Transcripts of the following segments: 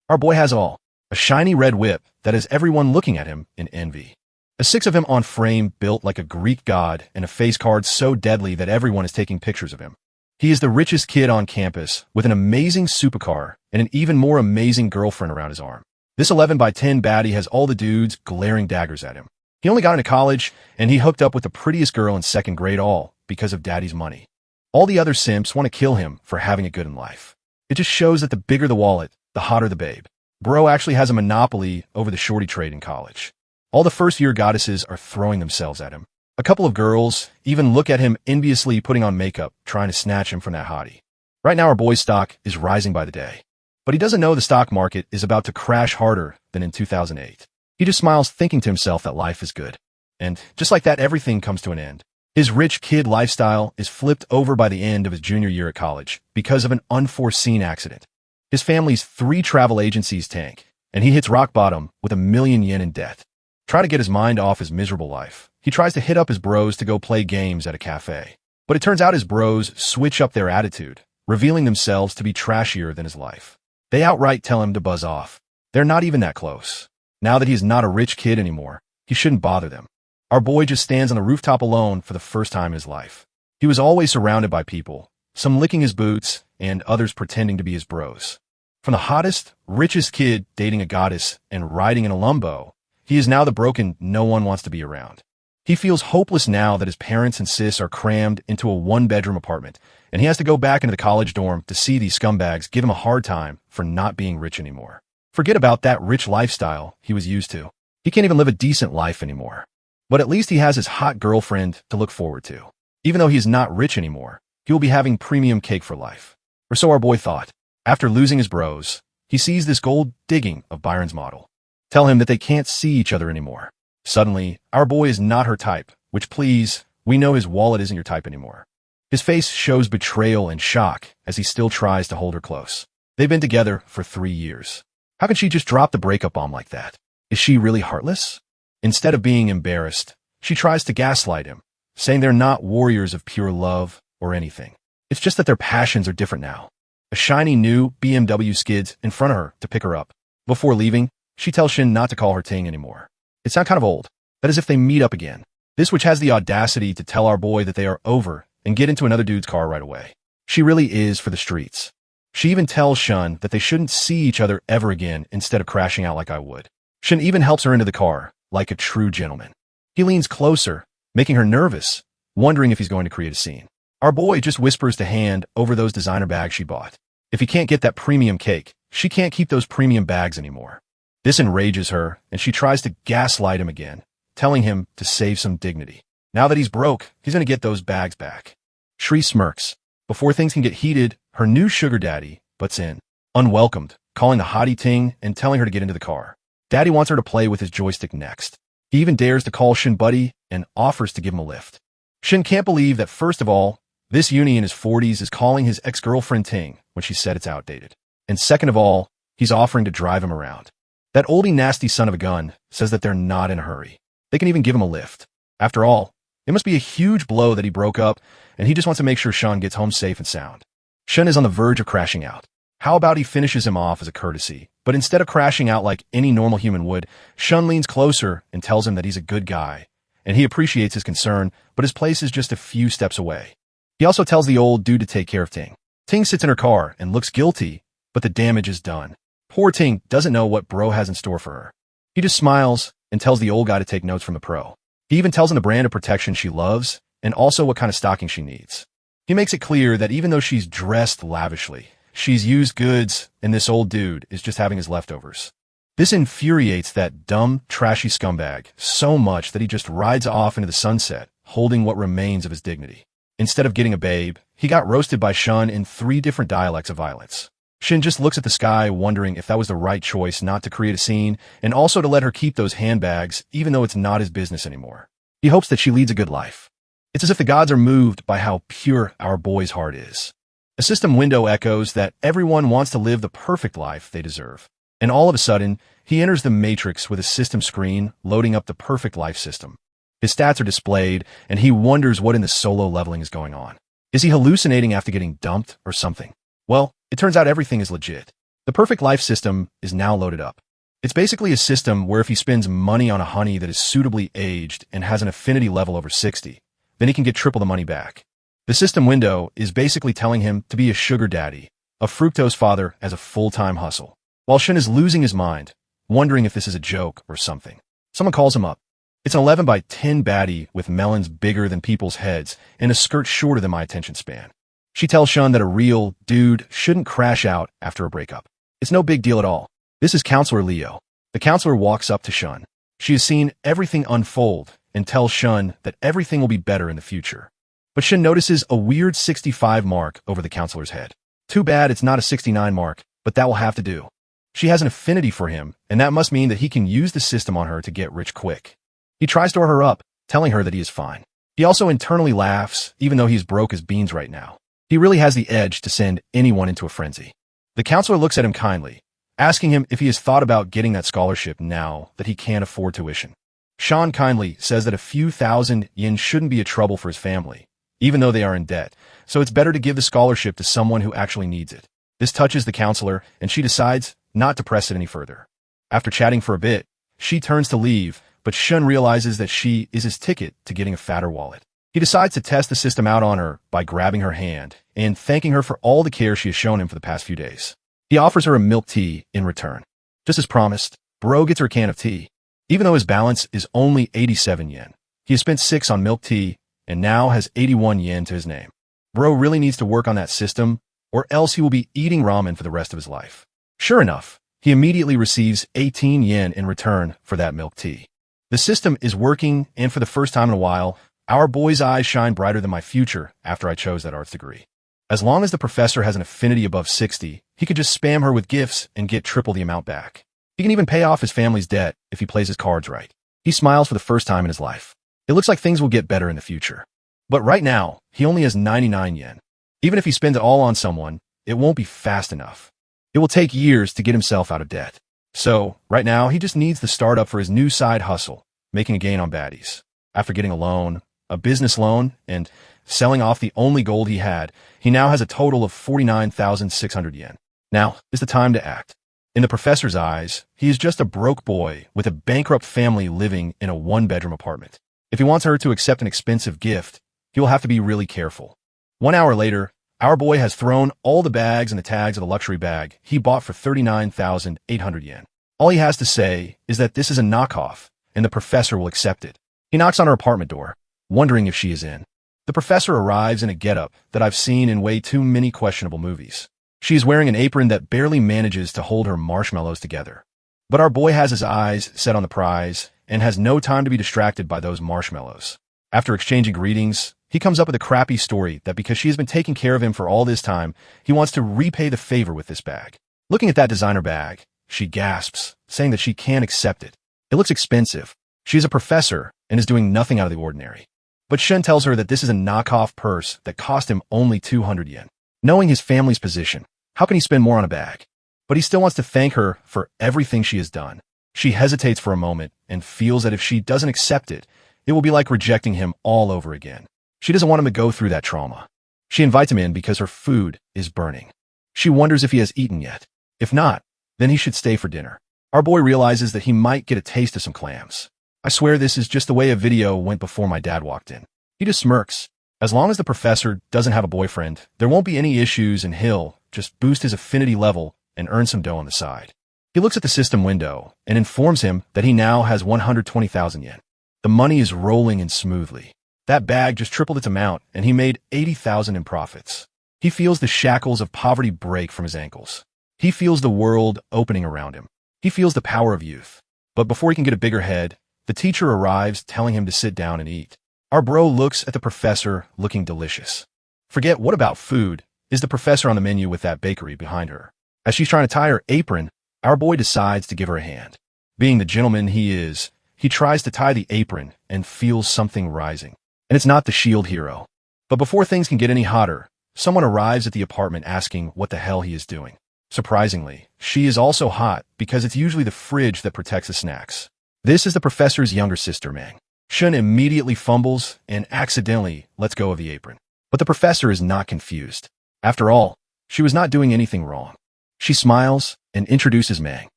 Our boy has it all. A shiny red whip that has everyone looking at him in envy. A six of him on frame built like a Greek god and a face card so deadly that everyone is taking pictures of him. He is the richest kid on campus with an amazing supercar and an even more amazing girlfriend around his arm. This 11 by 10 baddie has all the dudes glaring daggers at him. He only got into college and he hooked up with the prettiest girl in second grade all because of daddy's money. All the other simps want to kill him for having it good in life. It just shows that the bigger the wallet, the hotter the babe. Bro actually has a monopoly over the shorty trade in college. All the first-year goddesses are throwing themselves at him. A couple of girls even look at him enviously putting on makeup, trying to snatch him from that hottie. Right now our boy's stock is rising by the day. But he doesn't know the stock market is about to crash harder than in 2008. He just smiles thinking to himself that life is good. And just like that, everything comes to an end. His rich kid lifestyle is flipped over by the end of his junior year at college because of an unforeseen accident. His family's 3 travel agencies tank, and he hits rock bottom with $1 million in debt. Try to get his mind off his miserable life. He tries to hit up his bros to go play games at a cafe. But it turns out his bros switch up their attitude, revealing themselves to be trashier than his life. They outright tell him to buzz off. They're not even that close. Now that he's not a rich kid anymore, he shouldn't bother them. Our boy just stands on the rooftop alone for the first time in his life. He was always surrounded by people, some licking his boots and others pretending to be his bros. From the hottest, richest kid dating a goddess and riding in a Lumbo, he is now the broken no one wants to be around. He feels hopeless now that his parents and sis are crammed into a 1-bedroom apartment, and he has to go back into the college dorm to see these scumbags give him a hard time for not being rich anymore. Forget about that rich lifestyle he was used to. He can't even live a decent life anymore. But at least he has his hot girlfriend to look forward to. Even though he's not rich anymore, he will be having premium cake for life. Or so our boy thought. After losing his bros, he sees this gold digging of Byron's model. Tell him that they can't see each other anymore. Suddenly, our boy is not her type, which please, we know his wallet isn't your type anymore. His face shows betrayal and shock as he still tries to hold her close. They've been together for 3 years. How can she just drop the breakup bomb like that? Is she really heartless? Instead of being embarrassed, she tries to gaslight him, saying they're not warriors of pure love or anything. It's just that their passions are different now. A shiny new BMW skids in front of her to pick her up. Before leaving, she tells Shin not to call her Ting anymore. It's not kind of old. That is if they meet up again. This which has the audacity to tell our boy that they are over and get into another dude's car right away. She really is for the streets. She even tells Shun that they shouldn't see each other ever again instead of crashing out like I would. Shun even helps her into the car, like a true gentleman. He leans closer, making her nervous, wondering if he's going to create a scene. Our boy just whispers to hand over those designer bags she bought. If he can't get that premium cake, she can't keep those premium bags anymore. This enrages her, and she tries to gaslight him again, telling him to save some dignity. Now that he's broke, he's going to get those bags back. Shri smirks. Before things can get heated, her new sugar daddy butts in, unwelcomed, calling the hottie Ting and telling her to get into the car. Daddy wants her to play with his joystick next. He even dares to call Shin buddy and offers to give him a lift. Shin can't believe that first of all, this uni in his 40s is calling his ex-girlfriend Ting when she said it's outdated. And second of all, he's offering to drive him around. That oldie nasty son of a gun says that they're not in a hurry. They can even give him a lift. After all, it must be a huge blow that he broke up, and he just wants to make sure Shun gets home safe and sound. Shun is on the verge of crashing out. How about he finishes him off as a courtesy? But instead of crashing out like any normal human would, Shun leans closer and tells him that he's a good guy, and he appreciates his concern, but his place is just a few steps away. He also tells the old dude to take care of Ting. Ting sits in her car and looks guilty, but the damage is done. Poor Ting doesn't know what bro has in store for her. He just smiles and tells the old guy to take notes from the pro. He even tells him the brand of protection she loves and also what kind of stocking she needs. He makes it clear that even though she's dressed lavishly, she's used goods and this old dude is just having his leftovers. This infuriates that dumb, trashy scumbag so much that he just rides off into the sunset, holding what remains of his dignity. Instead of getting a babe, he got roasted by Shun in 3 different dialects of violence. Shin just looks at the sky, wondering if that was the right choice not to create a scene, and also to let her keep those handbags, even though it's not his business anymore. He hopes that she leads a good life. It's as if the gods are moved by how pure our boy's heart is. A system window echoes that everyone wants to live the perfect life they deserve. And all of a sudden, he enters the matrix with a system screen loading up the perfect life system. His stats are displayed, and he wonders what in the solo leveling is going on. Is he hallucinating after getting dumped or something? Well, it turns out everything is legit. The perfect life system is now loaded up. It's basically a system where if he spends money on a honey that is suitably aged and has an affinity level over 60, then he can get triple the money back. The system window is basically telling him to be a sugar daddy, a fructose father as a full-time hustle. While Shun is losing his mind, wondering if this is a joke or something, someone calls him up. It's an 11 by 10 baddie with melons bigger than people's heads and a skirt shorter than my attention span. She tells Shun that a real dude shouldn't crash out after a breakup. It's no big deal at all. This is Counselor Leo. The counselor walks up to Shun. She has seen everything unfold and tells Shun that everything will be better in the future. But Shun notices a weird 65 mark over the counselor's head. Too bad it's not a 69 mark, but that will have to do. She has an affinity for him, and that must mean that he can use the system on her to get rich quick. He tries to stir her up, telling her that he is fine. He also internally laughs, even though he's broke as beans right now. He really has the edge to send anyone into a frenzy. The counselor looks at him kindly, asking him if he has thought about getting that scholarship now that he can't afford tuition. Sean kindly says that a few thousand yen shouldn't be a trouble for his family, even though they are in debt, so it's better to give the scholarship to someone who actually needs it. This touches the counselor, and she decides not to press it any further. After chatting for a bit, she turns to leave, but Shun realizes that she is his ticket to getting a fatter wallet. He decides to test the system out on her by grabbing her hand and thanking her for all the care she has shown him for the past few days. He offers her a milk tea in return. Just as promised, Bro gets her a can of tea. Even though his balance is only 87 yen, he has spent 6 on milk tea and now has 81 yen to his name. Bro really needs to work on that system, or else he will be eating ramen for the rest of his life. Sure enough, he immediately receives 18 yen in return for that milk tea. The system is working, and for the first time in a while, our boy's eyes shine brighter than my future after I chose that arts degree. As long as the professor has an affinity above 60, he could just spam her with gifts and get triple the amount back. He can even pay off his family's debt if he plays his cards right. He smiles for the first time in his life. It looks like things will get better in the future. But right now, he only has 99 yen. Even if he spends it all on someone, it won't be fast enough. It will take years to get himself out of debt. So, right now, he just needs the startup for his new side hustle, making a gain on baddies. After getting a loan, a business loan, and selling off the only gold he had, he now has a total of 49,600 yen. Now is the time to act. In the professor's eyes, he is just a broke boy with a bankrupt family living in a one-bedroom apartment. If he wants her to accept an expensive gift, he will have to be really careful. 1 hour later, our boy has thrown all the bags and the tags of the luxury bag he bought for 39,800 yen. All he has to say is that this is a knockoff, and the professor will accept it. He knocks on her apartment door, wondering if she is in. The professor arrives in a getup that I've seen in way too many questionable movies. She is wearing an apron that barely manages to hold her marshmallows together. But our boy has his eyes set on the prize and has no time to be distracted by those marshmallows. After exchanging greetings, he comes up with a crappy story that because she has been taking care of him for all this time, he wants to repay the favor with this bag. Looking at that designer bag, she gasps, saying that she can't accept it. It looks expensive. She is a professor and is doing nothing out of the ordinary. But Shen tells her that this is a knockoff purse that cost him only 200 yen. Knowing his family's position, how can he spend more on a bag? But he still wants to thank her for everything she has done. She hesitates for a moment and feels that if she doesn't accept it, it will be like rejecting him all over again. She doesn't want him to go through that trauma. She invites him in because her food is burning. She wonders if he has eaten yet. If not, then he should stay for dinner. Our boy realizes that he might get a taste of some clams. I swear this is just the way a video went before my dad walked in. He just smirks. As long as the professor doesn't have a boyfriend, there won't be any issues and he'll just boost his affinity level and earn some dough on the side. He looks at the system window and informs him that he now has 120,000 yen. The money is rolling in smoothly. That bag just tripled its amount and he made 80,000 in profits. He feels the shackles of poverty break from his ankles. He feels the world opening around him. He feels the power of youth. But before he can get a bigger head, the teacher arrives telling him to sit down and eat. Our bro looks at the professor looking delicious. Forget what about food is the professor on the menu with that bakery behind her. As she's trying to tie her apron, our boy decides to give her a hand. Being the gentleman he is, he tries to tie the apron and feels something rising. And it's not the shield hero. But before things can get any hotter, someone arrives at the apartment asking what the hell he is doing. Surprisingly, she is also hot because it's usually the fridge that protects the snacks. This is the professor's younger sister, Mang. Shun immediately fumbles and accidentally lets go of the apron. But the professor is not confused. After all, she was not doing anything wrong. She smiles and introduces Mang.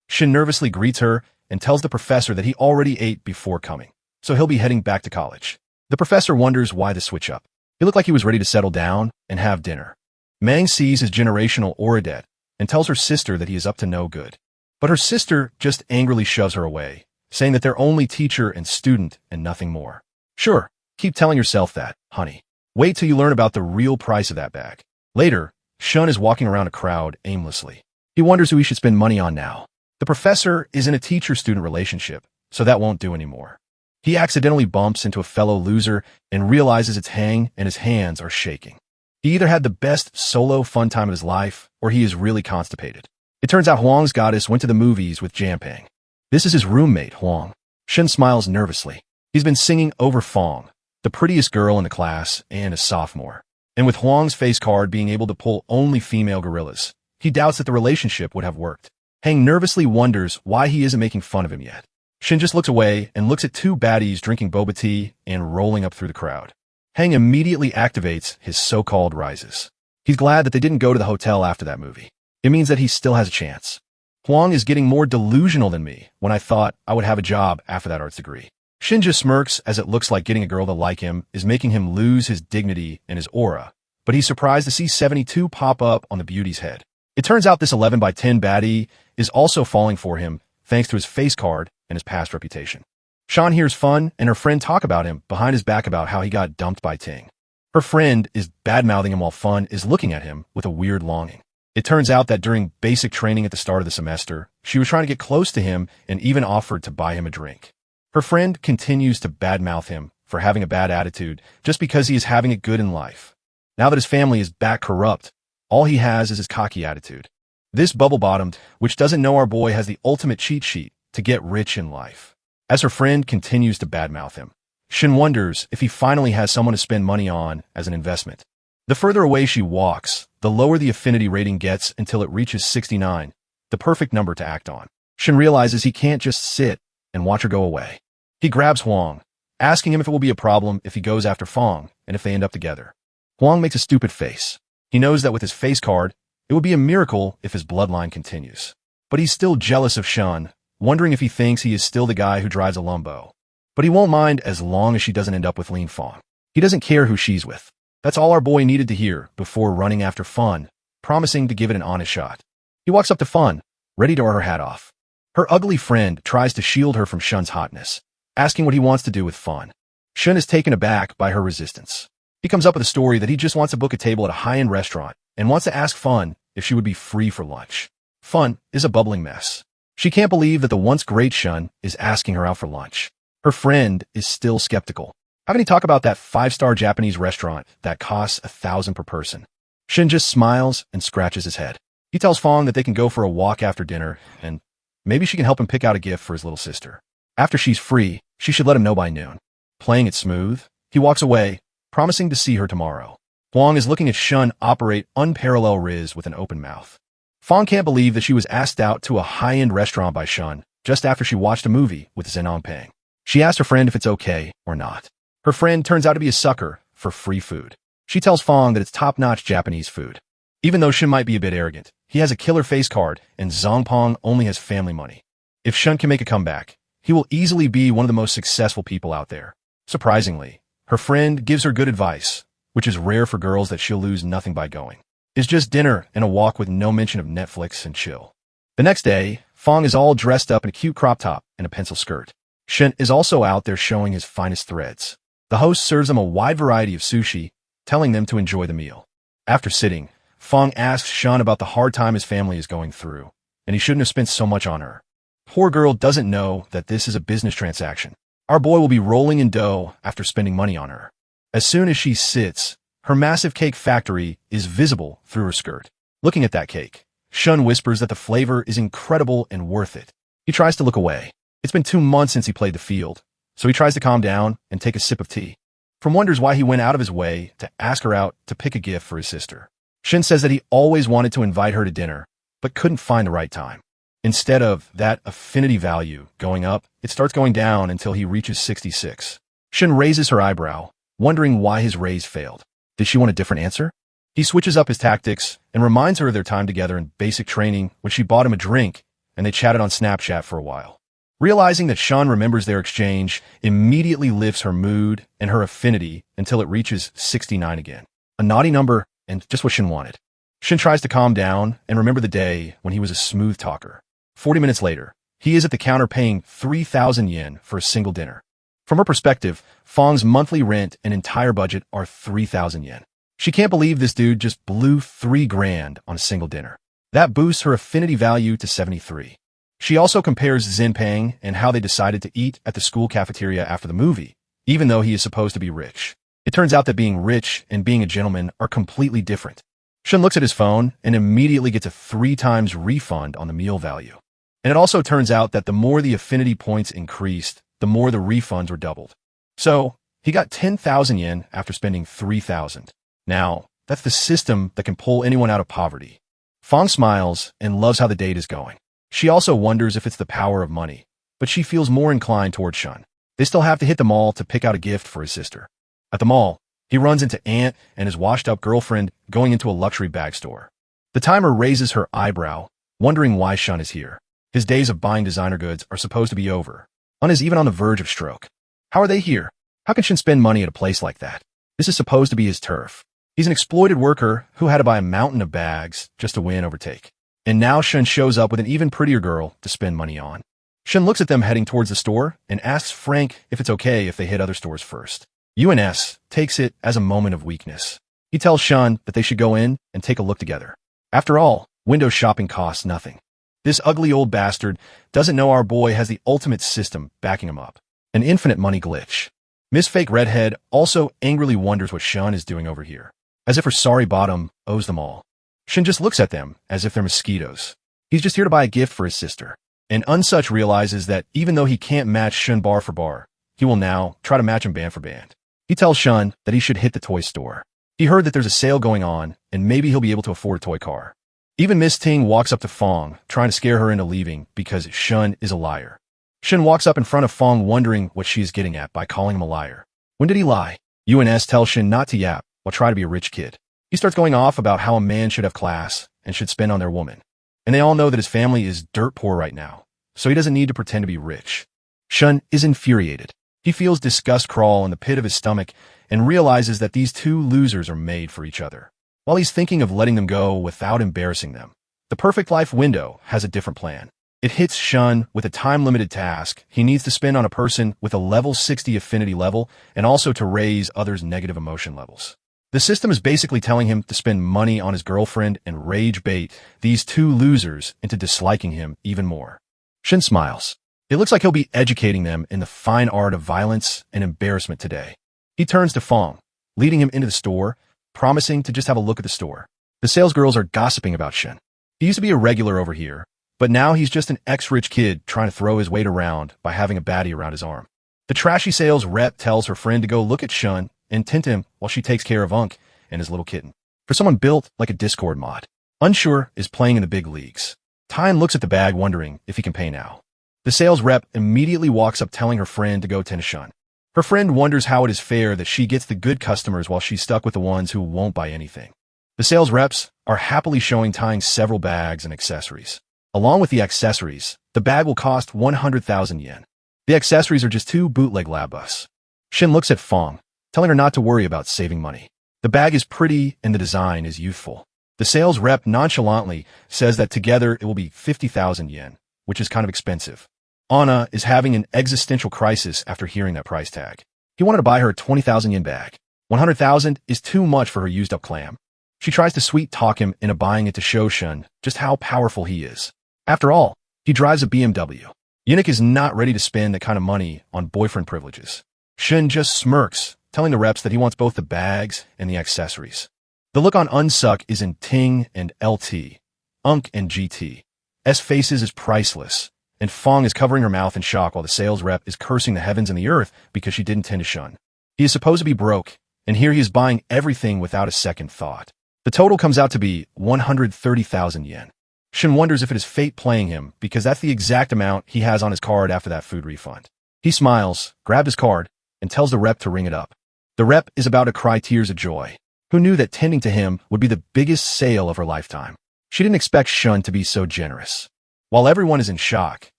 Shin nervously greets her and tells the professor that he already ate before coming, so he'll be heading back to college. The professor wonders why the switch up. He looked like he was ready to settle down and have dinner. Mang sees his generational aura dead and tells her sister that he is up to no good. But her sister just angrily shoves her away, saying that they're only teacher and student and nothing more. Sure, keep telling yourself that, honey. Wait till you learn about the real price of that bag. Later, Shun is walking around a crowd aimlessly. He wonders who he should spend money on now. The professor is in a teacher-student relationship, so that won't do anymore. He accidentally bumps into a fellow loser and realizes it's Hang and his hands are shaking. He either had the best solo fun time of his life, or he is really constipated. It turns out Huang's goddess went to the movies with Jampang. This is his roommate, Huang. Shin smiles nervously. He's been singing over Fong, the prettiest girl in the class and a sophomore. And with Huang's face card being able to pull only female gorillas, he doubts that the relationship would have worked. Hang nervously wonders why he isn't making fun of him yet. Shin just looks away and looks at two baddies drinking boba tea and rolling up through the crowd. Hang immediately activates his so-called rises. He's glad that they didn't go to the hotel after that movie. It means that he still has a chance. Huang is getting more delusional than me when I thought I would have a job after that arts degree. Shin just smirks as it looks like getting a girl to like him is making him lose his dignity and his aura, but he's surprised to see 72 pop up on the beauty's head. It turns out this 11 by 10 baddie is also falling for him thanks to his face card and his past reputation. Shan hears Fun and her friend talk about him behind his back about how he got dumped by Ting. Her friend is bad-mouthing him while Fun is looking at him with a weird longing. It turns out that during basic training at the start of the semester, she was trying to get close to him and even offered to buy him a drink. Her friend continues to badmouth him for having a bad attitude just because he is having it good in life. Now that his family is back corrupt, all he has is his cocky attitude. This bubble-bottomed, which doesn't know our boy has the ultimate cheat sheet to get rich in life. As her friend continues to badmouth him, Shin wonders if he finally has someone to spend money on as an investment. The further away she walks, the lower the affinity rating gets until it reaches 69, the perfect number to act on. Shin realizes he can't just sit and watch her go away. He grabs Huang, asking him if it will be a problem if he goes after Fong and if they end up together. Huang makes a stupid face. He knows that with his face card, it would be a miracle if his bloodline continues. But he's still jealous of Shun, wondering if he thinks he is still the guy who drives a Lumbo. But he won't mind as long as she doesn't end up with Lean Fong. He doesn't care who she's with. That's all our boy needed to hear before running after Fun, promising to give it an honest shot. He walks up to Fun, ready to wear her hat off. Her ugly friend tries to shield her from Shun's hotness, asking what he wants to do with Fun. Shun is taken aback by her resistance. He comes up with a story that he just wants to book a table at a high-end restaurant and wants to ask Fun if she would be free for lunch. Fun is a bubbling mess. She can't believe that the once great Shun is asking her out for lunch. Her friend is still skeptical. How can he talk about that 5-star Japanese restaurant that costs $1,000 per person? Shin just smiles and scratches his head. He tells Fong that they can go for a walk after dinner, and maybe she can help him pick out a gift for his little sister. After she's free, she should let him know by noon. Playing it smooth, he walks away, promising to see her tomorrow. Huang is looking at Shun operate unparalleled riz with an open mouth. Fong can't believe that she was asked out to a high-end restaurant by Shun just after she watched a movie with Zenong Pang. She asks her friend if it's okay or not. Her friend turns out to be a sucker for free food. She tells Fong that it's top-notch Japanese food. Even though Shun might be a bit arrogant, he has a killer face card and Zongpong only has family money. If Shun can make a comeback, he will easily be one of the most successful people out there. Surprisingly, her friend gives her good advice, which is rare for girls that she'll lose nothing by going. It's just dinner and a walk with no mention of Netflix and chill. The next day, Fong is all dressed up in a cute crop top and a pencil skirt. Shin is also out there showing his finest threads. The host serves them a wide variety of sushi, telling them to enjoy the meal. After sitting, Fong asks Shun about the hard time his family is going through, and he shouldn't have spent so much on her. Poor girl doesn't know that this is a business transaction. Our boy will be rolling in dough after spending money on her. As soon as she sits, her massive cake factory is visible through her skirt. Looking at that cake, Shun whispers that the flavor is incredible and worth it. He tries to look away. It's been 2 months since he played the field, so he tries to calm down and take a sip of tea. From wonders why he went out of his way to ask her out to pick a gift for his sister. Shin says that he always wanted to invite her to dinner, but couldn't find the right time. Instead of that affinity value going up, it starts going down until he reaches 66. Shin raises her eyebrow, wondering why his raise failed. Did she want a different answer? He switches up his tactics and reminds her of their time together in basic training when she bought him a drink and they chatted on Snapchat for a while. Realizing that Shun remembers their exchange immediately lifts her mood and her affinity until it reaches 69 again. A naughty number and just what Shun wanted. Shun tries to calm down and remember the day when he was a smooth talker. 40 minutes later, he is at the counter paying 3,000 yen for a single dinner. From her perspective, Fong's monthly rent and entire budget are 3,000 yen. She can't believe this dude just blew 3 grand on a single dinner. That boosts her affinity value to 73. She also compares Zinpeng and how they decided to eat at the school cafeteria after the movie, even though he is supposed to be rich. It turns out that being rich and being a gentleman are completely different. Shun looks at his phone and immediately gets a 3 times refund on the meal value. And it also turns out that the more the affinity points increased, the more the refunds were doubled. So, he got 10,000 yen after spending 3,000. Now, that's the system that can pull anyone out of poverty. Fong smiles and loves how the date is going. She also wonders if it's the power of money, but she feels more inclined toward Shun. They still have to hit the mall to pick out a gift for his sister. At the mall, he runs into Aunt and his washed-up girlfriend going into a luxury bag store. The timer raises her eyebrow, wondering why Shun is here. His days of buying designer goods are supposed to be over. Shun is even on the verge of stroke. How are they here? How can Shun spend money at a place like that? This is supposed to be his turf. He's an exploited worker who had to buy a mountain of bags just to win overtake. And now Shun shows up with an even prettier girl to spend money on. Shun looks at them heading towards the store and asks Frank if it's okay if they hit other stores first. UNS takes it as a moment of weakness. He tells Shun that they should go in and take a look together. After all, window shopping costs nothing. This ugly old bastard doesn't know our boy has the ultimate system backing him up. An infinite money glitch. Miss Fake Redhead also angrily wonders what Shun is doing over here, as if her sorry bottom owes them all. Shun just looks at them as if they're mosquitoes. He's just here to buy a gift for his sister. And Unsuch realizes that even though he can't match Shun bar for bar, he will now try to match him band for band. He tells Shun that he should hit the toy store. He heard that there's a sale going on, and maybe he'll be able to afford a toy car. Even Miss Ting walks up to Fong, trying to scare her into leaving because Shun is a liar. Shun walks up in front of Fong wondering what she is getting at by calling him a liar. When did he lie? UNS tells Shun not to yap, while try to be a rich kid. He starts going off about how a man should have class and should spend on their woman. And they all know that his family is dirt poor right now, so he doesn't need to pretend to be rich. Shun is infuriated. He feels disgust crawl in the pit of his stomach and realizes that these two losers are made for each other. While he's thinking of letting them go without embarrassing them, the Perfect Life window has a different plan. It hits Shun with a time-limited task he needs to spend on a person with a level 60 affinity level and also to raise others' negative emotion levels. The system is basically telling him to spend money on his girlfriend and rage bait these two losers into disliking him even more. Shun smiles. It looks like he'll be educating them in the fine art of violence and embarrassment today. He turns to Fong, leading him into the store, promising to just have a look at the store. The salesgirls are gossiping about Shun. He used to be a regular over here, but now he's just an ex-rich kid trying to throw his weight around by having a baddie around his arm. The trashy sales rep tells her friend to go look at Shun and tint him while she takes care of Unk and his little kitten. For someone built like a Discord mod, Unsure is playing in the big leagues. Tyne looks at the bag wondering if he can pay now. The sales rep immediately walks up telling her friend to go tend to Shun. Her friend wonders how it is fair that she gets the good customers while she's stuck with the ones who won't buy anything. The sales reps are happily showing Tyne several bags and accessories. Along with the accessories, the bag will cost 100,000 yen. The accessories are just 2 bootleg lab busts. Shin looks at Fong, telling her not to worry about saving money. The bag is pretty and the design is youthful. The sales rep nonchalantly says that together it will be 50,000 yen, which is kind of expensive. Anna is having an existential crisis after hearing that price tag. He wanted to buy her a 20,000 yen bag. 100,000 is too much for her used-up clam. She tries to sweet-talk him into buying it to show Shun just how powerful he is. After all, he drives a BMW. Yunik is not ready to spend that kind of money on boyfriend privileges. Shun just smirks, telling the reps that he wants both the bags and the accessories. The look on Unsuck is in Ting and LT, Unk and GT. S faces is priceless, and Fong is covering her mouth in shock while the sales rep is cursing the heavens and the earth because she didn't tend to Shun. He is supposed to be broke, and here he is buying everything without a second thought. The total comes out to be 130,000 yen. Shun wonders if it is fate playing him because that's the exact amount he has on his card after that food refund. He smiles, grabs his card, and tells the rep to ring it up. The rep is about to cry tears of joy. who knew that tending to him would be the biggest sale of her lifetime. She didn't expect Shun to be so generous. While everyone is in shock,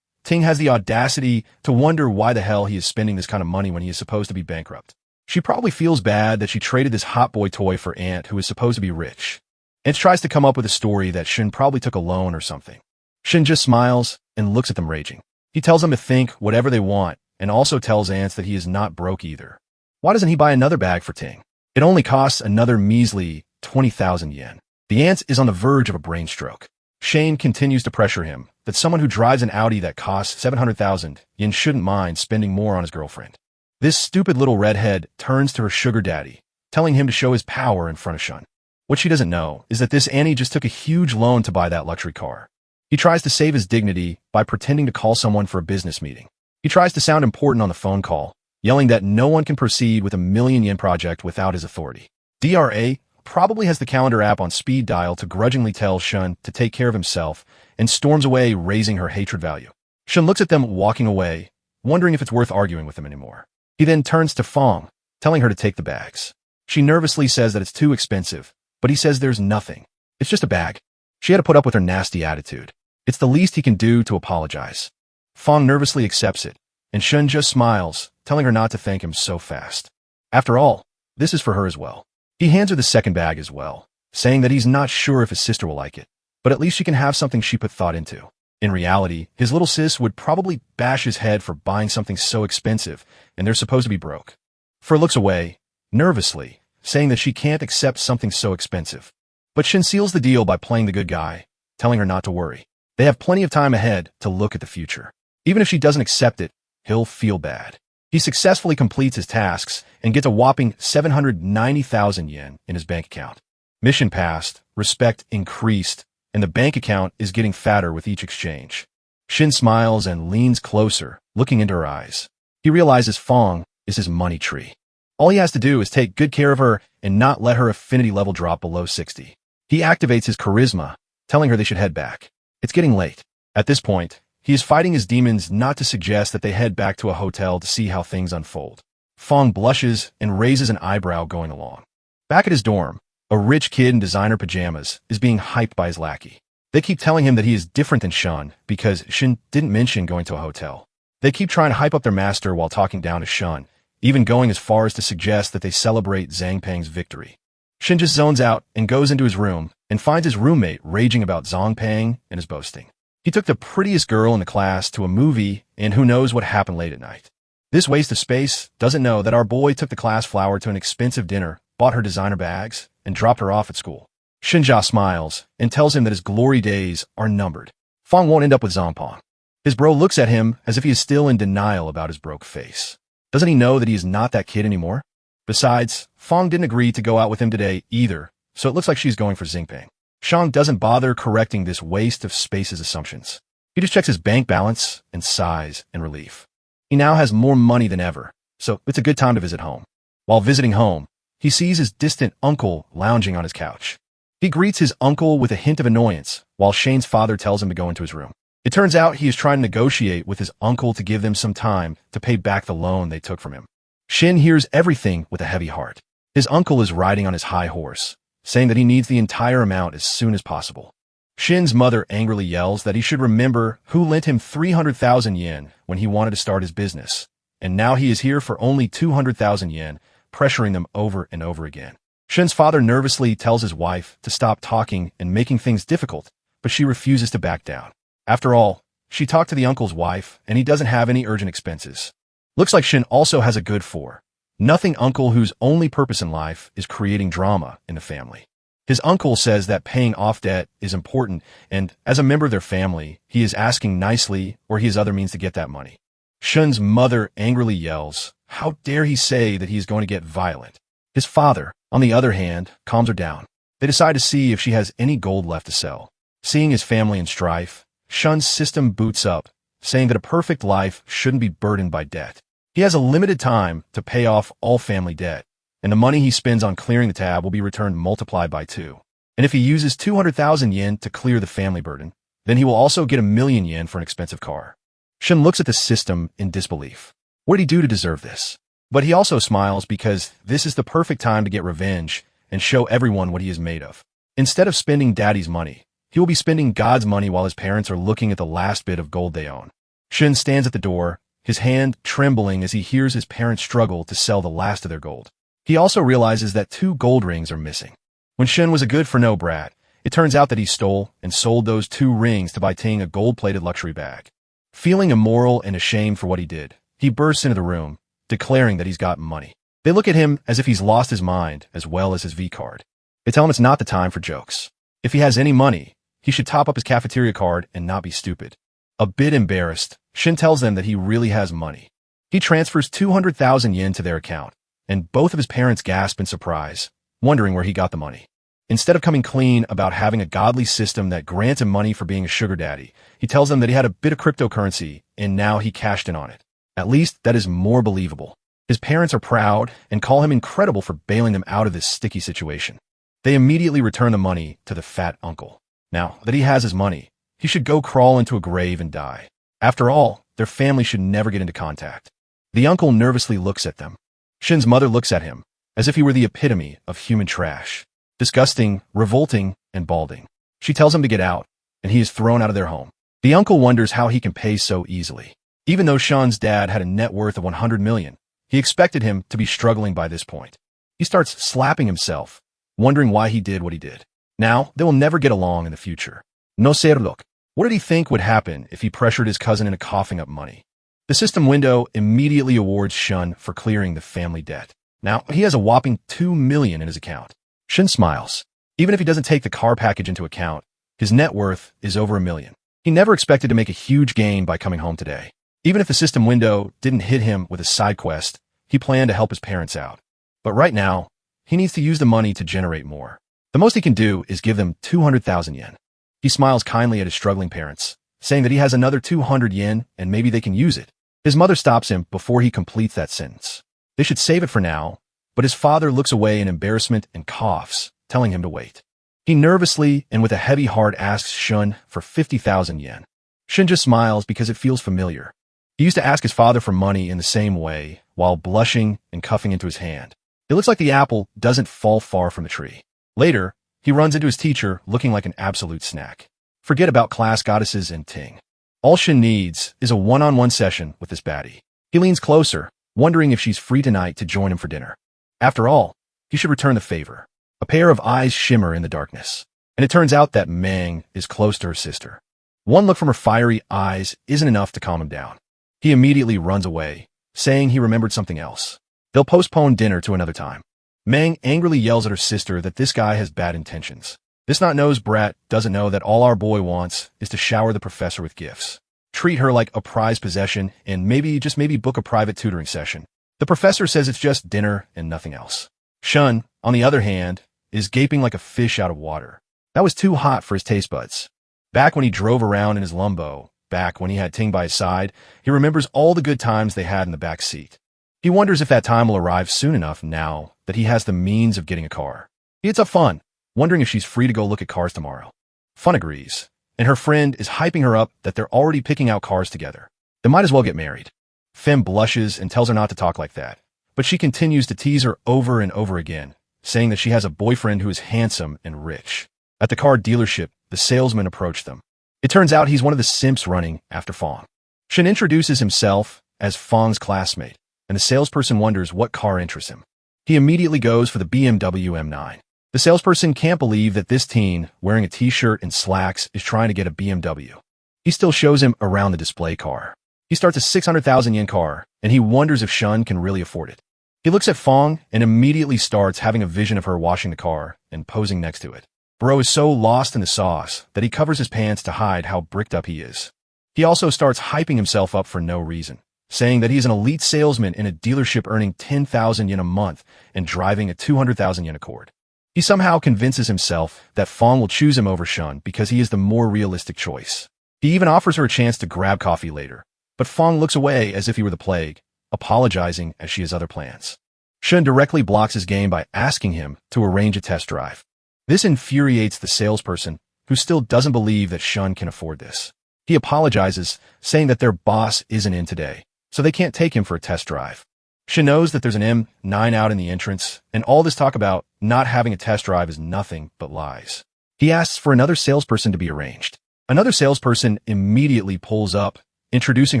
Ting has the audacity to wonder why the hell he is spending this kind of money when he is supposed to be bankrupt. She probably feels bad that she traded this hot boy toy for Ant, who is supposed to be rich. Ant tries to come up with a story that Shun probably took a loan or something. Shun just smiles and looks at them raging. He tells them to think whatever they want, and also tells Ant that he is not broke either. Why doesn't he buy another bag for Ting? It only costs another measly 20,000 yen. The Ant is on the verge of a brain stroke. Shane continues to pressure him that someone who drives an Audi that costs 700,000 yen shouldn't mind spending more on his girlfriend. This stupid little redhead turns to her sugar daddy, telling him to show his power in front of Shun. What she doesn't know is that this Annie just took a huge loan to buy that luxury car. He tries to save his dignity by pretending to call someone for a business meeting. He tries to sound important on the phone call, yelling that no one can proceed with a million-yen project without his authority. DRA probably has the calendar app on speed dial to grudgingly tell Shun to take care of himself and storms away, raising her hatred value. Shun looks at them walking away, wondering if it's worth arguing with them anymore. He then turns to Fong, telling her to take the bags. She nervously says that it's too expensive, but he says there's nothing. It's just a bag. She had to put up with her nasty attitude. It's the least he can do to apologize. Fong nervously accepts it, and Shun just smiles, telling her not to thank him so fast. After all, this is for her as well. He hands her the second bag as well, saying that he's not sure if his sister will like it, but at least she can have something she put thought into. In reality, his little sis would probably bash his head for buying something so expensive, and they're supposed to be broke. Fur looks away, nervously, saying that she can't accept something so expensive. But Shin seals the deal by playing the good guy, telling her not to worry. They have plenty of time ahead to look at the future. Even if she doesn't accept it, he'll feel bad. He successfully completes his tasks and gets a whopping 790,000 yen in his bank account. Mission passed, respect increased, and the bank account is getting fatter with each exchange. Shin smiles and leans closer, looking into her eyes. He realizes Fong is his money tree. All he has to do is take good care of her and not let her affinity level drop below 60. He activates his charisma, telling her they should head back. It's getting late. At this point, he is fighting his demons not to suggest that they head back to a hotel to see how things unfold. Fong blushes and raises an eyebrow going along. Back at his dorm, a rich kid in designer pajamas is being hyped by his lackey. They keep telling him that he is different than Shun because Shin didn't mention going to a hotel. They keep trying to hype up their master while talking down to Shun, even going as far as to suggest that they celebrate Zhang Peng's victory. Shin just zones out and goes into his room and finds his roommate raging about Zhang Peng and his boasting. He took the prettiest girl in the class to a movie, and who knows what happened late at night. This waste of space doesn't know that our boy took the class flower to an expensive dinner, bought her designer bags, and dropped her off at school. Shinja smiles and tells him that his glory days are numbered. Fong won't end up with Zongpong. His bro looks at him as if he is still in denial about his broke face. Doesn't he know that he is not that kid anymore? Besides, Fong didn't agree to go out with him today either, so it looks like she's going for Xingping. Shang doesn't bother correcting this waste of space's assumptions. He just checks his bank balance and sighs in relief. He now has more money than ever, so it's a good time to visit home. While visiting home, he sees his distant uncle lounging on his couch. He greets his uncle with a hint of annoyance, while Shane's father tells him to go into his room. It turns out he is trying to negotiate with his uncle to give them some time to pay back the loan they took from him. Shin hears everything with a heavy heart. His uncle is riding on his high horse, saying that he needs the entire amount as soon as possible. Shin's mother angrily yells that he should remember who lent him 300,000 yen when he wanted to start his business, and now he is here for only 200,000 yen, pressuring them over and over again. Shin's father nervously tells his wife to stop talking and making things difficult, but she refuses to back down. After all, she talked to the uncle's wife, and he doesn't have any urgent expenses. Looks like Shin also has a good for nothing uncle whose only purpose in life is creating drama in the family. His uncle says that paying off debt is important, and as a member of their family, he is asking nicely or he has other means to get that money. Shun's mother angrily yells, how dare he say that he is going to get violent? His father, on the other hand, calms her down. They decide to see if she has any gold left to sell. Seeing his family in strife, Shun's system boots up, saying that a perfect life shouldn't be burdened by debt. He has a limited time to pay off all family debt, and the money he spends on clearing the tab will be returned multiplied by 2. And if he uses 200,000 yen to clear the family burden, then he will also get 1,000,000 yen for an expensive car. Shun looks at the system in disbelief. What did he do to deserve this? But he also smiles because this is the perfect time to get revenge, and show everyone what he is made of. Instead of spending daddy's money, he will be spending God's money while his parents are looking at the last bit of gold they own. Shin stands at the door, his hand trembling as he hears his parents struggle to sell the last of their gold. He also realizes that 2 gold rings are missing. When Shin was a good-for-no brat, it turns out that he stole and sold those 2 rings to buy Ting a gold-plated luxury bag. Feeling immoral and ashamed for what he did, he bursts into the room, declaring that he's got money. They look at him as if he's lost his mind as well as his V-card. They tell him it's not the time for jokes. If he has any money, he should top up his cafeteria card and not be stupid. A bit embarrassed, Shin tells them that he really has money. He transfers 200,000 yen to their account, and both of his parents gasp in surprise, wondering where he got the money. Instead of coming clean about having a godly system that grants him money for being a sugar daddy, he tells them that he had a bit of cryptocurrency and now he cashed in on it. At least that is more believable. His parents are proud and call him incredible for bailing them out of this sticky situation. They immediately return the money to the fat uncle. Now that he has his money, he should go crawl into a grave and die. After all, their family should never get into contact. The uncle nervously looks at them. Shin's mother looks at him, as if he were the epitome of human trash. Disgusting, revolting, and balding. She tells him to get out, and he is thrown out of their home. The uncle wonders how he can pay so easily. Even though Sean's dad had a net worth of 100 million, he expected him to be struggling by this point. He starts slapping himself, wondering why he did what he did. Now, they will never get along in the future. No ser look. What did he think would happen if he pressured his cousin into coughing up money? The system window immediately awards Shun for clearing the family debt. Now, he has a whopping 2 million in his account. Shin smiles. Even if he doesn't take the car package into account, his net worth is over 1 million. He never expected to make a huge gain by coming home today. Even if the system window didn't hit him with a side quest, he planned to help his parents out. But right now, he needs to use the money to generate more. The most he can do is give them 200,000 yen. He smiles kindly at his struggling parents, saying that he has another 200 yen and maybe they can use it. His mother stops him before he completes that sentence. They should save it for now, but his father looks away in embarrassment and coughs, telling him to wait. He nervously and with a heavy heart asks Shun for 50,000 yen. Shun just smiles because it feels familiar. He used to ask his father for money in the same way, while blushing and cuffing into his hand. It looks like the apple doesn't fall far from the tree. Later, he runs into his teacher looking like an absolute snack. Forget about class goddesses and Ting. All Shun needs is a one-on-one session with this baddie. He leans closer, wondering if she's free tonight to join him for dinner. After all, he should return the favor. A pair of eyes shimmer in the darkness, and it turns out that Mang is close to her sister. One look from her fiery eyes isn't enough to calm him down. He immediately runs away, saying he remembered something else. They'll postpone dinner to another time. Mang angrily yells at her sister that this guy has bad intentions. This not-nosed brat doesn't know that all our boy wants is to shower the professor with gifts, treat her like a prized possession, and maybe, just maybe, book a private tutoring session. The professor says it's just dinner and nothing else. Shun, on the other hand, is gaping like a fish out of water. That was too hot for his taste buds. Back when he drove around in his Lumbo, back when he had Ting by his side, he remembers all the good times they had in the back seat. He wonders if that time will arrive soon enough now that he has the means of getting a car. He hits up Fun, wondering if she's free to go look at cars tomorrow. Fun agrees, and her friend is hyping her up that they're already picking out cars together. They might as well get married. Fem blushes and tells her not to talk like that, but she continues to tease her over and over again, saying that she has a boyfriend who is handsome and rich. At the car dealership, the salesman approached them. It turns out he's one of the simps running after Fong. Shin introduces himself as Fong's classmate, and the salesperson wonders what car interests him. He immediately goes for the BMW M9. The salesperson can't believe that this teen, wearing a t-shirt and slacks, is trying to get a BMW. He still shows him around the display car. He starts a 600,000 yen car, and he wonders if Shun can really afford it. He looks at Fong and immediately starts having a vision of her washing the car and posing next to it. Bro is so lost in the sauce that he covers his pants to hide how bricked up he is. He also starts hyping himself up for no reason, saying that he's an elite salesman in a dealership earning 10,000 yen a month and driving a 200,000 yen Accord. He somehow convinces himself that Fong will choose him over Shun because he is the more realistic choice. He even offers her a chance to grab coffee later, but Fong looks away as if he were the plague, apologizing as she has other plans. Shun directly blocks his game by asking him to arrange a test drive. This infuriates the salesperson, who still doesn't believe that Shun can afford this. He apologizes, saying that their boss isn't in today, so they can't take him for a test drive. Shun knows that there's an M9 out in the entrance, and all this talk about not having a test drive is nothing but lies. He asks for another salesperson to be arranged. Another salesperson immediately pulls up, introducing